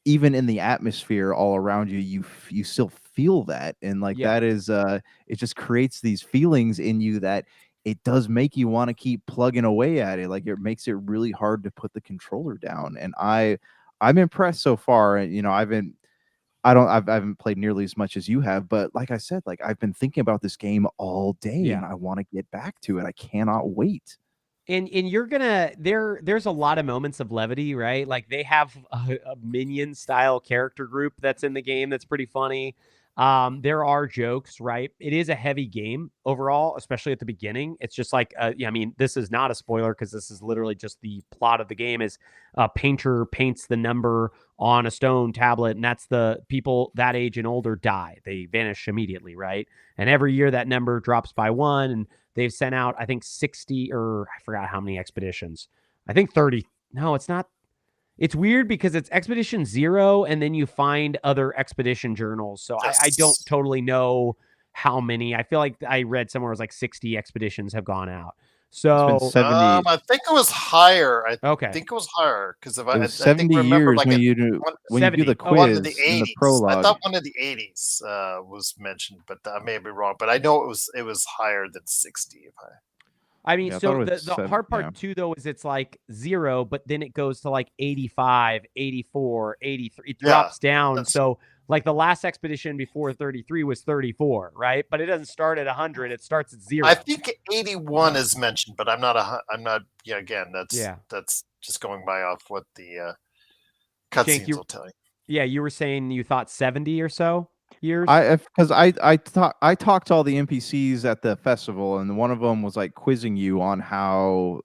even in the atmosphere all around you, you still feel that, and that is it just creates these feelings in you that it does make you want to keep plugging away at it. Like, it makes it really hard to put the controller down, and I'm impressed so far. And I haven't played nearly as much as you have, but like I said, like, I've been thinking about this game all day, and I want to get back to it. I cannot wait. And you're gonna there's a lot of moments of levity, right? Like, they have a minion style character group that's in the game that's pretty funny. There are jokes, right? It is a heavy game overall, especially at the beginning. It's just like, I mean, this is not a spoiler because this is literally just the plot of the game. Is a painter paints the number on a stone tablet, and that's the people that age and older die. They vanish immediately, right? And every year that number drops by 1, and they've sent out, I think, 60, or I forgot how many expeditions. I think 30. No, it's not. It's weird because it's Expedition 0, and then you find other expedition journals. So I don't totally know how many. I feel like I read somewhere it was like 60 expeditions have gone out. So it's been 70. I think it was higher. I okay. think it was higher because it was 70 years like when you do the quiz one of the 80s. and the prologue. I thought one of the 80s was mentioned, but I may be wrong. But I know it was higher than 60. I mean, so the hard part too, though, is it's like 0, but then it goes to like 85, 84, 83. It drops down. So like the last expedition before 33 was 34, right? But it doesn't start at 100. It starts at 0. I think 81 is mentioned, but I'm not. Yeah, again, that's just going by off what the cutscenes will tell you. Yeah, you were saying you thought 70 or so years. Because I talked to all the NPCs at the festival, and one of them was like quizzing you on how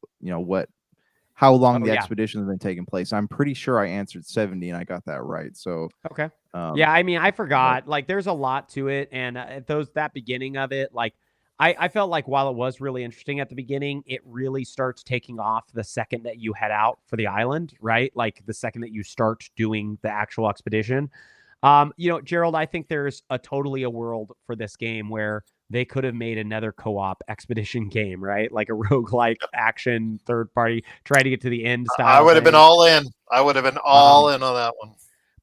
long the expedition has been taking place. I'm pretty sure I answered 70, and I got that right. So okay, yeah. I mean, I forgot. Like, there's a lot to it, and that beginning of it, like, I felt like while it was really interesting at the beginning, it really starts taking off the second that you head out for the island, right? Like, the second that you start doing the actual expedition. Gerald, I think there's totally a world for this game where they could have made another co-op expedition game, right? Like a roguelike action third party, try to get to the end style. I would have been all in. I would have been all in on that one.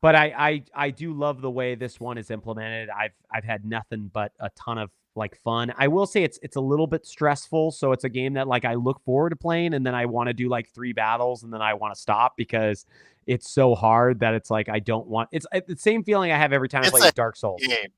But I do love the way this one is implemented. I've had nothing but a ton of like fun. I will say it's a little bit stressful. So it's a game that like I look forward to playing, and then I want to do like 3 battles, and then I want to stop because it's so hard that it's like I don't want. It's the same feeling I have every time I play Dark Souls. Game.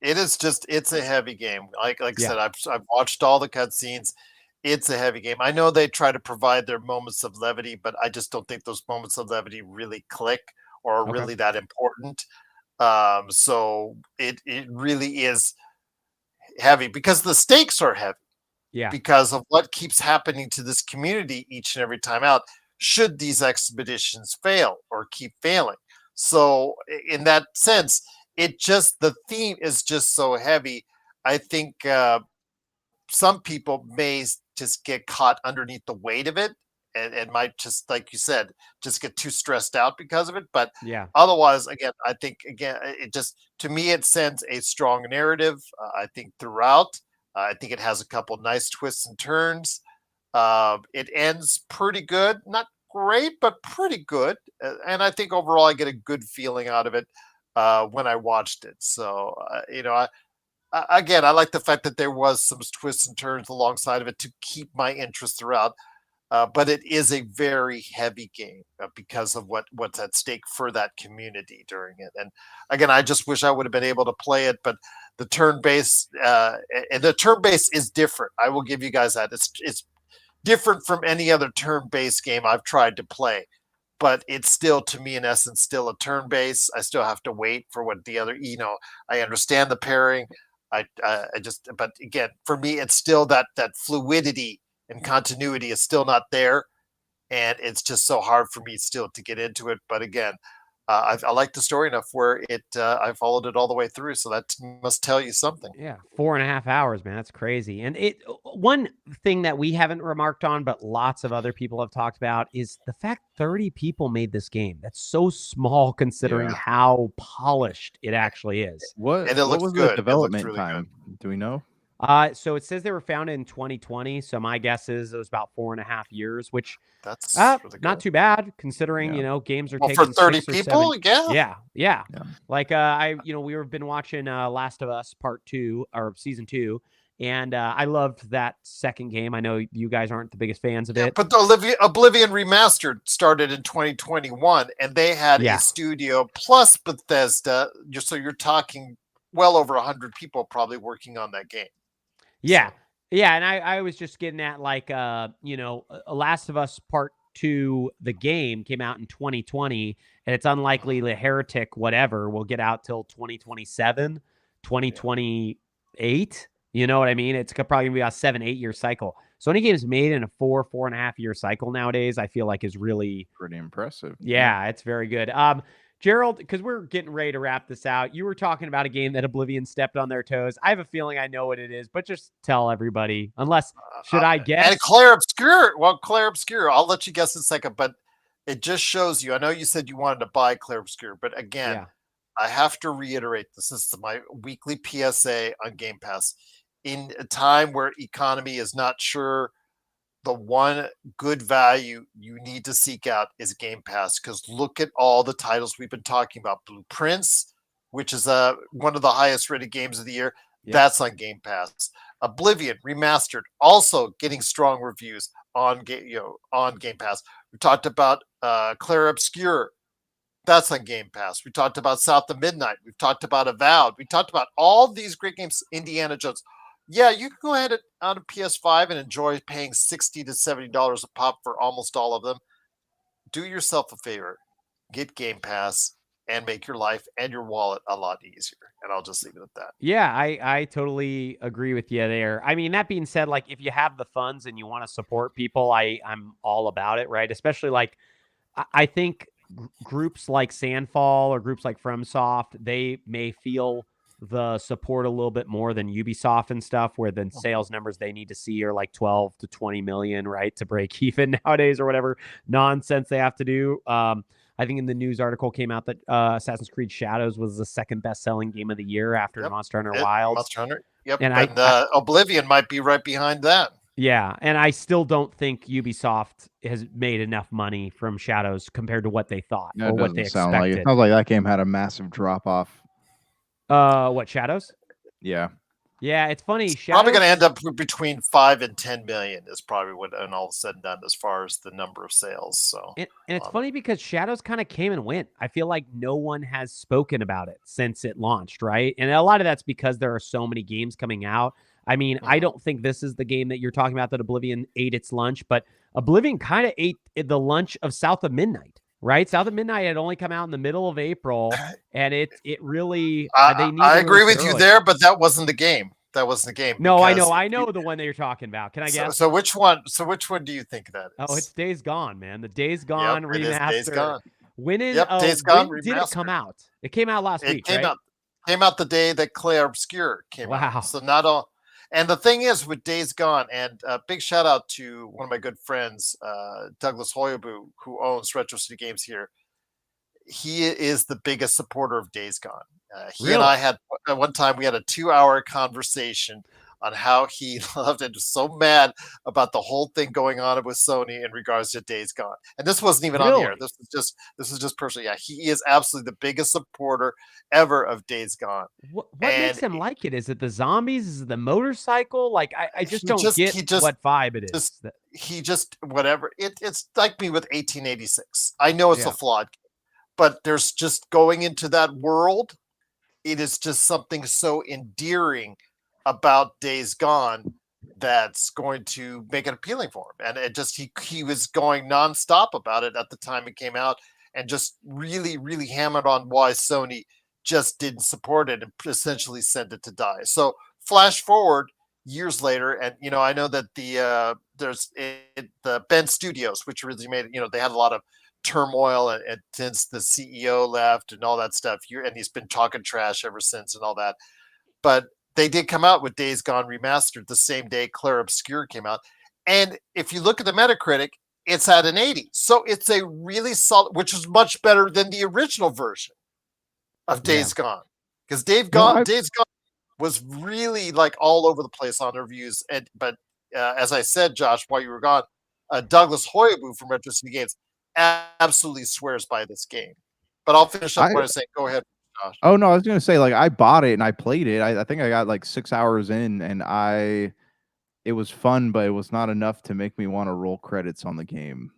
It is just, it's a heavy game. Like I said, I've watched all the cutscenes. It's a heavy game. I know they try to provide their moments of levity, but I just don't think those moments of levity really click or are really that important. So it really is heavy because the stakes are heavy. Yeah. Because of what keeps happening to this community each and every time out, should these expeditions fail or keep failing. So in that sense, the theme is just so heavy. I think some people may just get caught underneath the weight of it and might just, like you said, just get too stressed out because of it. But otherwise, again, I think, it just, to me, it sends a strong narrative, I think, throughout. I think it has a couple nice twists and turns. It ends pretty good, not great, but pretty good. And I think overall I get a good feeling out of it when I watched it. So, I like the fact that there was some twists and turns alongside of it to keep my interest throughout. But it is a very heavy game because of what's at stake for that community during it. And again, I just wish I would have been able to play it, but the turn-based is different. I will give you guys that. It's different from any other turn-based game I've tried to play. but it's still, to me, in essence, still a turn base. I still have to wait for what the other, I understand the pairing. But again, for me, it's still that fluidity and continuity is still not there. And it's just so hard for me still to get into it. But again, I like the story enough where I followed it all the way through. So that must tell you something. Yeah, 4.5 hours, man. That's crazy. And one thing that we haven't remarked on, but lots of other people have talked about, is the fact 30 people made this game. That's so small considering how polished it actually is. What was good. the development really time? good. Do we know? So it says they were founded in 2020. So my guess is it was about 4.5 years, which that's really not too bad considering, games are taking for 30 6 or people. 7. Yeah. Like we've been watching Last of Us Part 2 or Season 2. And I loved that second game. I know you guys aren't the biggest fans of it. But the Oblivion Remastered started in 2021, and they had a studio plus Bethesda. So you're talking well over 100 people probably working on that game. Yeah. So. Yeah. And I was just getting at Last of Us Part 2, the game came out in 2020, and it's unlikely the Heretic whatever will get out till 2027, 2028. You know what I mean? It's probably going to be a 7-8 year cycle. So any games made in a 4.5 year cycle nowadays, I feel like is really pretty impressive. Yeah, it's very good. Gerald, because we're getting ready to wrap this out, you were talking about a game that Oblivion stepped on their toes. I have a feeling I know what it is, but just tell everybody. Unless, should I guess? And Claire Obscure. Well, Claire Obscure, I'll let you guess in a second, but it just shows you. I know you said you wanted to buy Claire Obscure, but again, I have to reiterate this is my weekly PSA on Game Pass. In a time where economy is not sure, the one good value you need to seek out is Game Pass, because look at all the titles we've been talking about. Blue Prince, which is one of the highest rated games of the year, that's on Game Pass. Oblivion Remastered, also getting strong reviews on Game Pass. We talked about Claire Obscure, that's on Game Pass. We talked about South of Midnight. We've talked about Avowed. We talked about all these great games. Indiana Jones. Yeah, you can go ahead on a PS5 and enjoy paying $60 to $70 a pop for almost all of them. Do yourself a favor. Get Game Pass and make your life and your wallet a lot easier. And I'll just leave it at that. Yeah, I totally agree with you there. I mean, that being said, like if you have the funds and you want to support people, I'm all about it, right? Especially like I think groups like Sandfall or groups like FromSoft, they may feel the support a little bit more than Ubisoft and stuff, where the sales numbers they need to see are like 12 to 20 million, right, to break even nowadays or whatever nonsense they have to do. I think in the news article came out that Assassin's Creed Shadows was the second best-selling game of the year after Monster Hunter Wilds. Monster Hunter, and Oblivion might be right behind that. Yeah, and I still don't think Ubisoft has made enough money from Shadows compared to what they thought or what they expected. Like it sounds like that game had a massive drop-off. What, Shadows? Yeah. Yeah, it's funny. Shadows, probably going to end up between 5 and 10 million is probably what, and all said and done, as far as the number of sales. So, and it's funny because Shadows kind of came and went. I feel like no one has spoken about it since it launched, right? And a lot of that's because there are so many games coming out. I mean, I don't think this is the game that you're talking about that Oblivion ate its lunch, but Oblivion kind of ate the lunch of South of Midnight. Right, South of Midnight had only come out in the middle of April, and it really. I agree with you there, but that wasn't the game. That wasn't the game. No, I know the one that you're talking about. Can I guess? So which one? So which one do you think that is? Oh, it's Days Gone, man. The Days Gone remaster. Days Gone. Days Gone remastered. Did it come out? It came out last week. Came out the day that Claire Obscure came out. Wow. So not all. And the thing is with Days Gone, and big shout out to one of my good friends, Douglas Hoyabu, who owns Retro City Games here. He is the biggest supporter of Days Gone. He and I had at one time, we had a 2-hour conversation on how he loved it. Was so mad about the whole thing going on with Sony in regards to Days Gone. And this wasn't even on the air. This is just personally. Yeah, he is absolutely the biggest supporter ever of Days Gone. What makes him like it? Is it the zombies? Is it the motorcycle? Like I just don't get what vibe it is. He just whatever. It's like me with 1886. I know it's a flawed game, but there's just going into that world. It is just something so endearing about Days Gone that's going to make it appealing for him. And it just he was going nonstop about it at the time it came out, and just really, really hammered on why Sony just didn't support it and essentially sent it to die. So flash forward years later, and I know that the Bend Studios, which really made it, they had a lot of turmoil and since the CEO left and all that stuff. And he's been talking trash ever since and all that. But they did come out with Days Gone Remastered the same day Clair Obscur came out. And if you look at the Metacritic, it's at an 80. So it's a really solid, which is much better than the original version of Days Gone. Because Days Gone was really like all over the place on reviews. But as I said, Josh, while you were gone, Douglas Hoyabu from Retro City Games absolutely swears by this game. But I'll finish up what I say. Go ahead, Josh. Oh no, I was gonna say, like, I bought it and I played it. I think I got like 6 hours in, and it was fun, but it was not enough to make me want to roll credits on the game.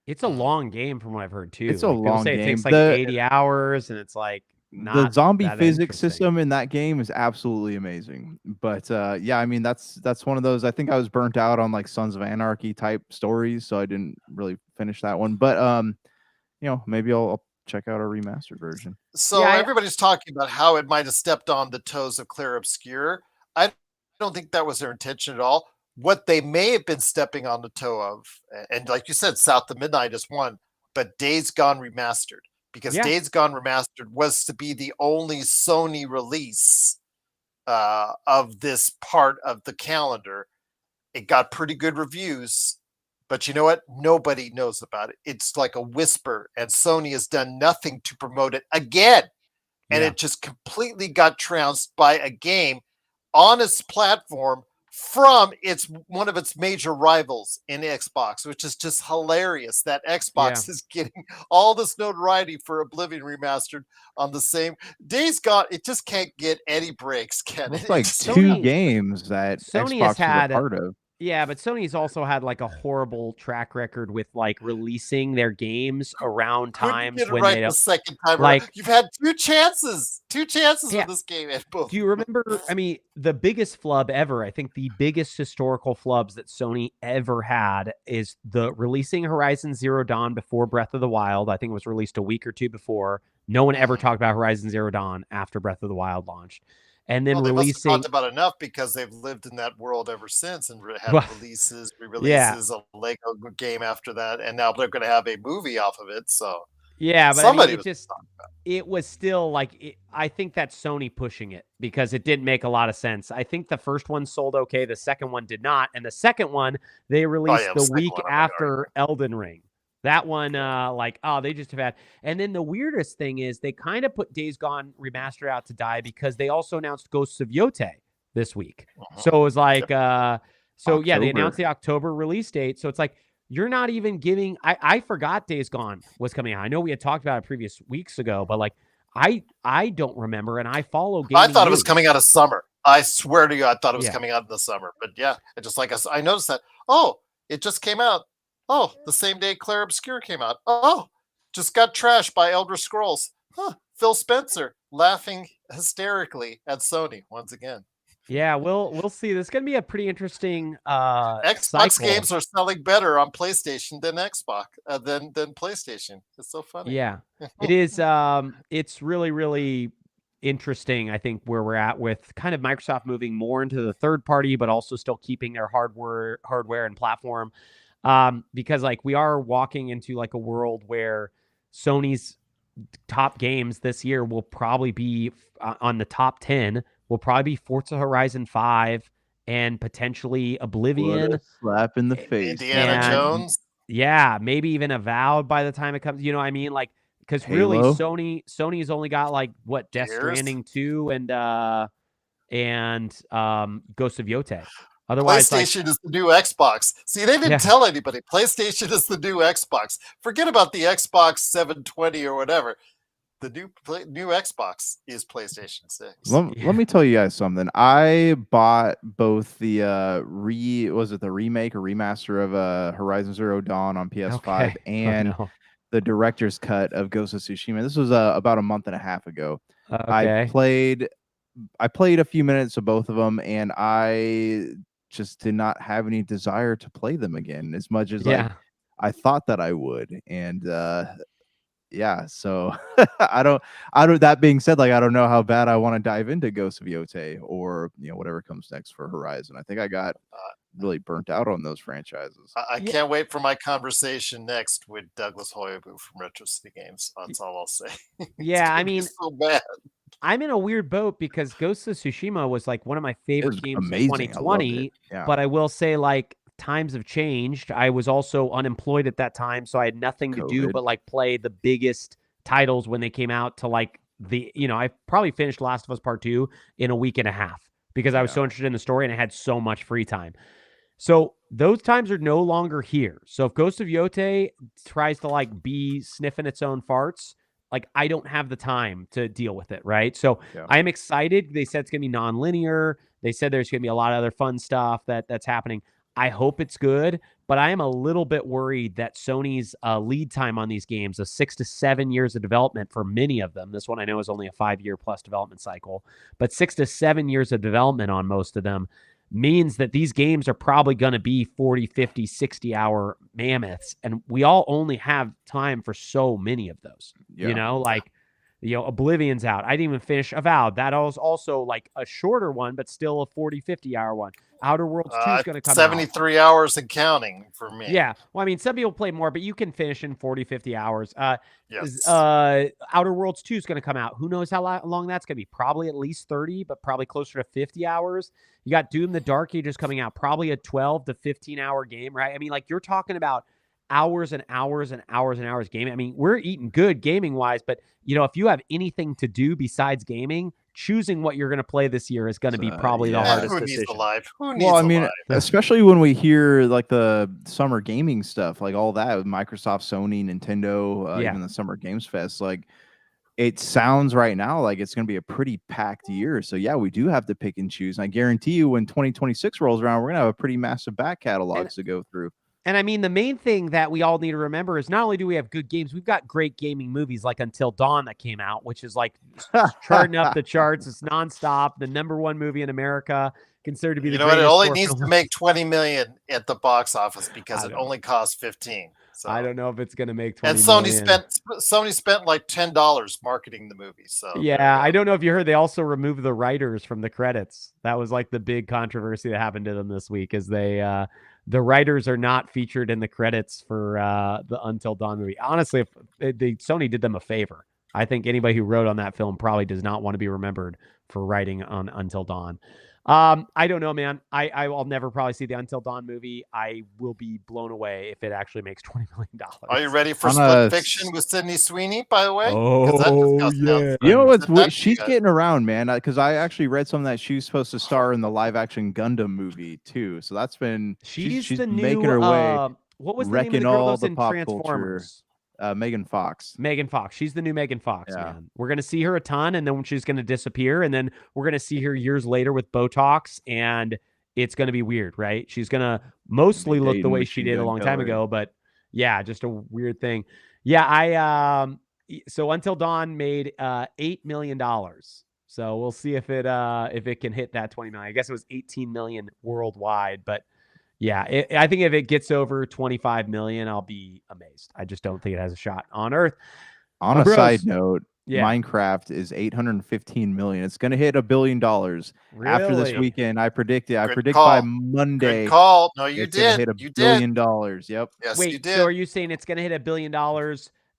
It's a long game from what I've heard too. It's a long game. It takes like 80 hours, and it's like the zombie physics system in that game is absolutely amazing. But yeah, I mean that's one of those. I think I was burnt out on like Sons of Anarchy type stories, so I didn't really finish that one. But maybe I'll check out a remastered version. So everybody's talking about how it might have stepped on the toes of Clair Obscur. I don't think that was their intention at all. What they may have been stepping on the toe of, and like you said, South of Midnight is one, but Days Gone Remastered. Because Days Gone Remastered was to be the only Sony release of this part of the calendar. It got pretty good reviews, but you know what? Nobody knows about it. It's like a whisper, and Sony has done nothing to promote it again. And it just completely got trounced by a game on its platform from one of its major rivals in Xbox, which is just hilarious that Xbox is getting all this notoriety for Oblivion Remastered on the same Days Gone. It just can't get any breaks, can it? It's like two games that Sony Xbox has had is a part of. Yeah, but Sony's also had like a horrible track record with like releasing their games around times when they don't. The second time, like you've had two chances with this game. And both. Do you remember? I mean, the biggest flub ever. I think the biggest historical flubs that Sony ever had is the releasing Horizon Zero Dawn before Breath of the Wild. I think it was released a week or two before. No one ever talked about Horizon Zero Dawn after Breath of the Wild launched. And then they releasing must have talked about enough because they've lived in that world ever since and had releases, re-releases, a Lego game after that, and now they're going to have a movie off of it. So but somebody it was still like I think that's Sony pushing it because it didn't make a lot of sense. I think the first one sold okay, the second one did not, and the second one they released the week after Elden Ring. That one, they just have had. And then the weirdest thing is they kind of put Days Gone Remastered out to die because they also announced Ghosts of Yote this week. So it was like, they announced the October release date. So it's like, you're not even giving, I forgot Days Gone was coming out. I know we had talked about it previous weeks ago, but like, I don't remember, and I follow gaming I thought news. It was coming out of summer. I swear to you, I thought it was coming out in the summer. But yeah, it just like I noticed that, it just came out. Oh, the same day Clair Obscur came out. Oh, just got trashed by Elder Scrolls. Phil Spencer laughing hysterically at Sony once again. Yeah, we'll see. This is going to be a pretty interesting Xbox games are selling better on PlayStation than Xbox than PlayStation. It's so funny. Yeah, it is. It's really, really interesting. I think where we're at with kind of Microsoft moving more into the third party, but also still keeping their hardware and platform. Because like we are walking into like a world where Sony's top games this year will probably be on the top 10 will probably be Forza Horizon 5 and potentially Oblivion. What a slap in the face. Indiana Jones. Yeah, maybe even Avowed by the time it comes. You know what I mean? Like, because really Sony's only got like what Death Stranding 2 and Ghost of Yote. Otherwise, PlayStation is the new Xbox. See, they didn't tell anybody. PlayStation is the new Xbox. Forget about the Xbox 720 or whatever. The new Xbox is PlayStation 6. Let me tell you guys something. I bought both the the remake or remaster of Horizon Zero Dawn on PS5 and the director's cut of Ghost of Tsushima. This was about a month and a half ago. I played a few minutes of both of them, and I just did not have any desire to play them again as much as like Yeah. I thought that I would. And yeah, so I don't that being said, like I don't know how bad I want to dive into Ghost of Yotei or whatever comes next for Horizon. I think I got really burnt out on those franchises. I can't wait for my conversation next with Douglas Hoyabu from Retro City Games. That's all I'll say. Yeah, I mean, so bad. I'm in a weird boat because Ghost of Tsushima was like one of my favorite games amazing. of I loved 2020. it. Yeah. But I will say, like, times have changed. I was also unemployed at that time, so I had nothing to do COVID. but like play the biggest titles when they came out to like I probably finished Last of Us Part 2 in a week and a half because I was so interested in the story and I had so much free time. So those times are no longer here. So if Ghost of Yotei tries to like be sniffing its own farts, like I don't have the time to deal with it, right? So I am excited. They said it's going to be non-linear. They said there's going to be a lot of other fun stuff that's happening. I hope it's good, but I am a little bit worried that Sony's lead time on these games of 6 to 7 years of development for many of them. This one I know is only a 5-year plus development cycle, but 6 to 7 years of development on most of them means that these games are probably going to be 40, 50, 60-hour mammoths. And we all only have time for so many of those, Oblivion's out. I didn't even finish Avowed. That was also like a shorter one, but still a 40, 50-hour one. Outer Worlds 2 is going to come 73 hours and counting for me. Yeah. Well, I mean, some people play more, but you can finish in 40, 50 hours. Yes. Outer Worlds 2 is going to come out. Who knows how long that's going to be? Probably at least 30, but probably closer to 50 hours. You got Doom the Dark Ages coming out, probably a 12 to 15-hour game, right? I mean, like you're talking about hours and hours and hours and hours gaming. I mean, we're eating good gaming-wise, but, if you have anything to do besides gaming, choosing what you're going to play this year is going to be probably the hardest Who decision. Needs the life? Who needs the life? Especially when we hear like the summer gaming stuff, like all that with Microsoft, Sony, Nintendo, even the Summer Games Fest, like it sounds right now like it's going to be a pretty packed year. So yeah, we do have to pick and choose. And I guarantee you when 2026 rolls around, we're going to have a pretty massive back catalogs to go through. And I mean, the main thing that we all need to remember is not only do we have good games, we've got great gaming movies like Until Dawn that came out, which is like charting up the charts. It's nonstop. The #1 movie in America, considered to be the greatest. It only needs to make 20 million at the box office because it only costs 15. So I don't know if it's going to make 20 and million. Sony spent like $10 marketing the movie. So yeah, I don't know if you heard, they also removed the writers from the credits. That was like the big controversy that happened to them this week, is the writers are not featured in the credits for the Until Dawn movie. Honestly, if Sony did them a favor. I think anybody who wrote on that film probably does not want to be remembered for writing on Until Dawn. I don't know, man. I'll never probably see the Until Dawn movie. I will be blown away if it actually makes $20 million. Are you ready for Split Fiction with Sydney Sweeney, by the way? Oh, yeah. You know what's she's getting around, man, because I actually read something that she's supposed to star in the live-action Gundam movie, too. So that's been... She's the making new, her way, what was the name of the girl that was in Transformers? Megan Fox. Megan Fox. She's the new Megan Fox, man. We're going to see her a ton, and then she's going to disappear, and then we're going to see her years later with Botox, and it's going to be weird, right? She's going to mostly look the way she did a long time ago, but yeah, just a weird thing. Yeah, so Until Dawn made $8 million. So we'll see if it can hit that 20 million. I guess it was 18 million worldwide, but yeah, I think if it gets over 25 million, I'll be amazed. I just don't think it has a shot on Earth. On a side note, Minecraft is 815 million. It's going to hit $1 billion after this weekend. I predict by Monday. Good call. No, you it's did. Hit $1 billion. Yep. Yes, wait, you did. So are you saying it's going to hit $1 billion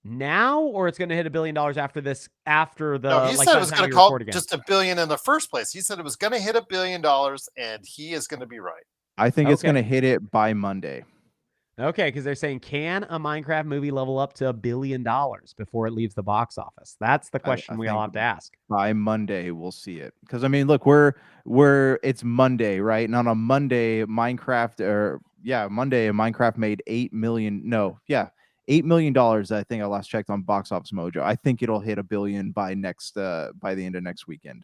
now, or it's going to hit $1 billion after this? No, he said it was going to call just $1 billion in the first place. He said it was going to hit $1 billion, and he is going to be right. I think it's going to hit it by Monday. Okay, because they're saying, can a Minecraft movie level up to $1 billion before it leaves the box office? That's the question we all have to ask. By Monday, we'll see it. Because I mean, look, it's Monday, right? And on a Monday, Minecraft made $8 million. $8 million. I think I last checked on Box Office Mojo. I think it'll hit $1 billion by the end of next weekend.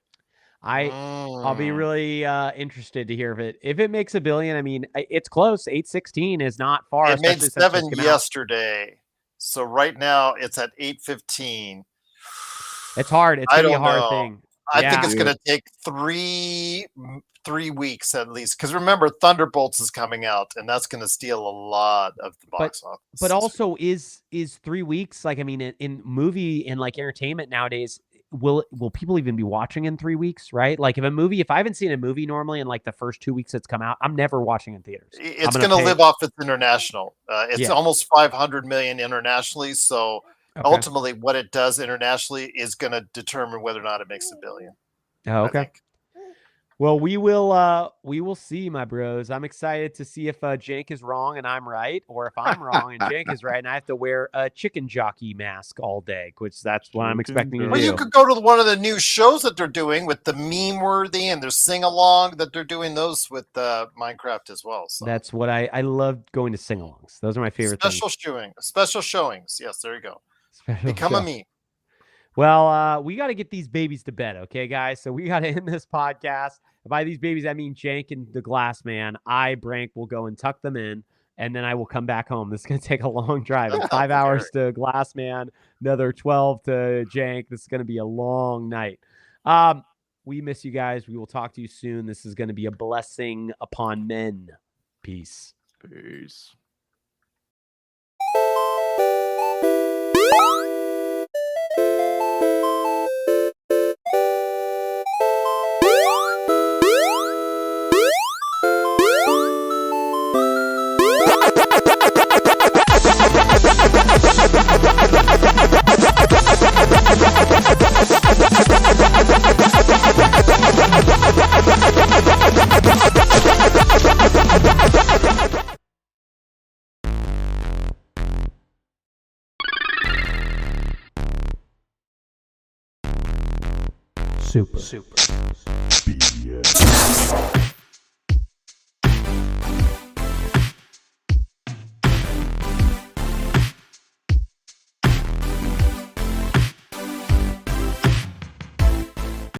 I'll be really interested to hear if it makes $1 billion. I mean, it's close. 816 is not far. It made 7 yesterday, so right now it's at 815. It's hard. It's gonna be a hard thing. I think it's going to take three weeks at least. Because remember, Thunderbolts is coming out, and that's going to steal a lot of the box office. But also, is 3 weeks like? I mean, in movie and like entertainment nowadays, will people even be watching in 3 weeks? Right? Like, if I haven't seen a movie normally in like the first 2 weeks it's come out, I'm never watching in theaters. It's going to live off its international. It's almost 500 million internationally. So ultimately, what it does internationally is going to determine whether or not it makes $1 billion. Oh, okay. Well, we will see, my bros. I'm excited to see if Jank is wrong and I'm right, or if I'm wrong and Jank is right and I have to wear a chicken jockey mask all day, which that's what I'm expecting to do. Well, you could go to one of the new shows that they're doing with the meme worthy and there's sing along that they're doing those with Minecraft as well. So that's what I love going to sing alongs. Those are my favorite Special showings. Yes, there you go. Become a meme. Well, we got to get these babies to bed, okay, guys? So we got to end this podcast. By these babies, I mean Jank and the Glass Man. Brank, will go and tuck them in, and then I will come back home. This is going to take a long drive. It's 5 hours to Glass Man, another 12 to Jank. This is going to be a long night. We miss you guys. We will talk to you soon. This is going to be a blessing upon men. Peace. Peace. Super. BS.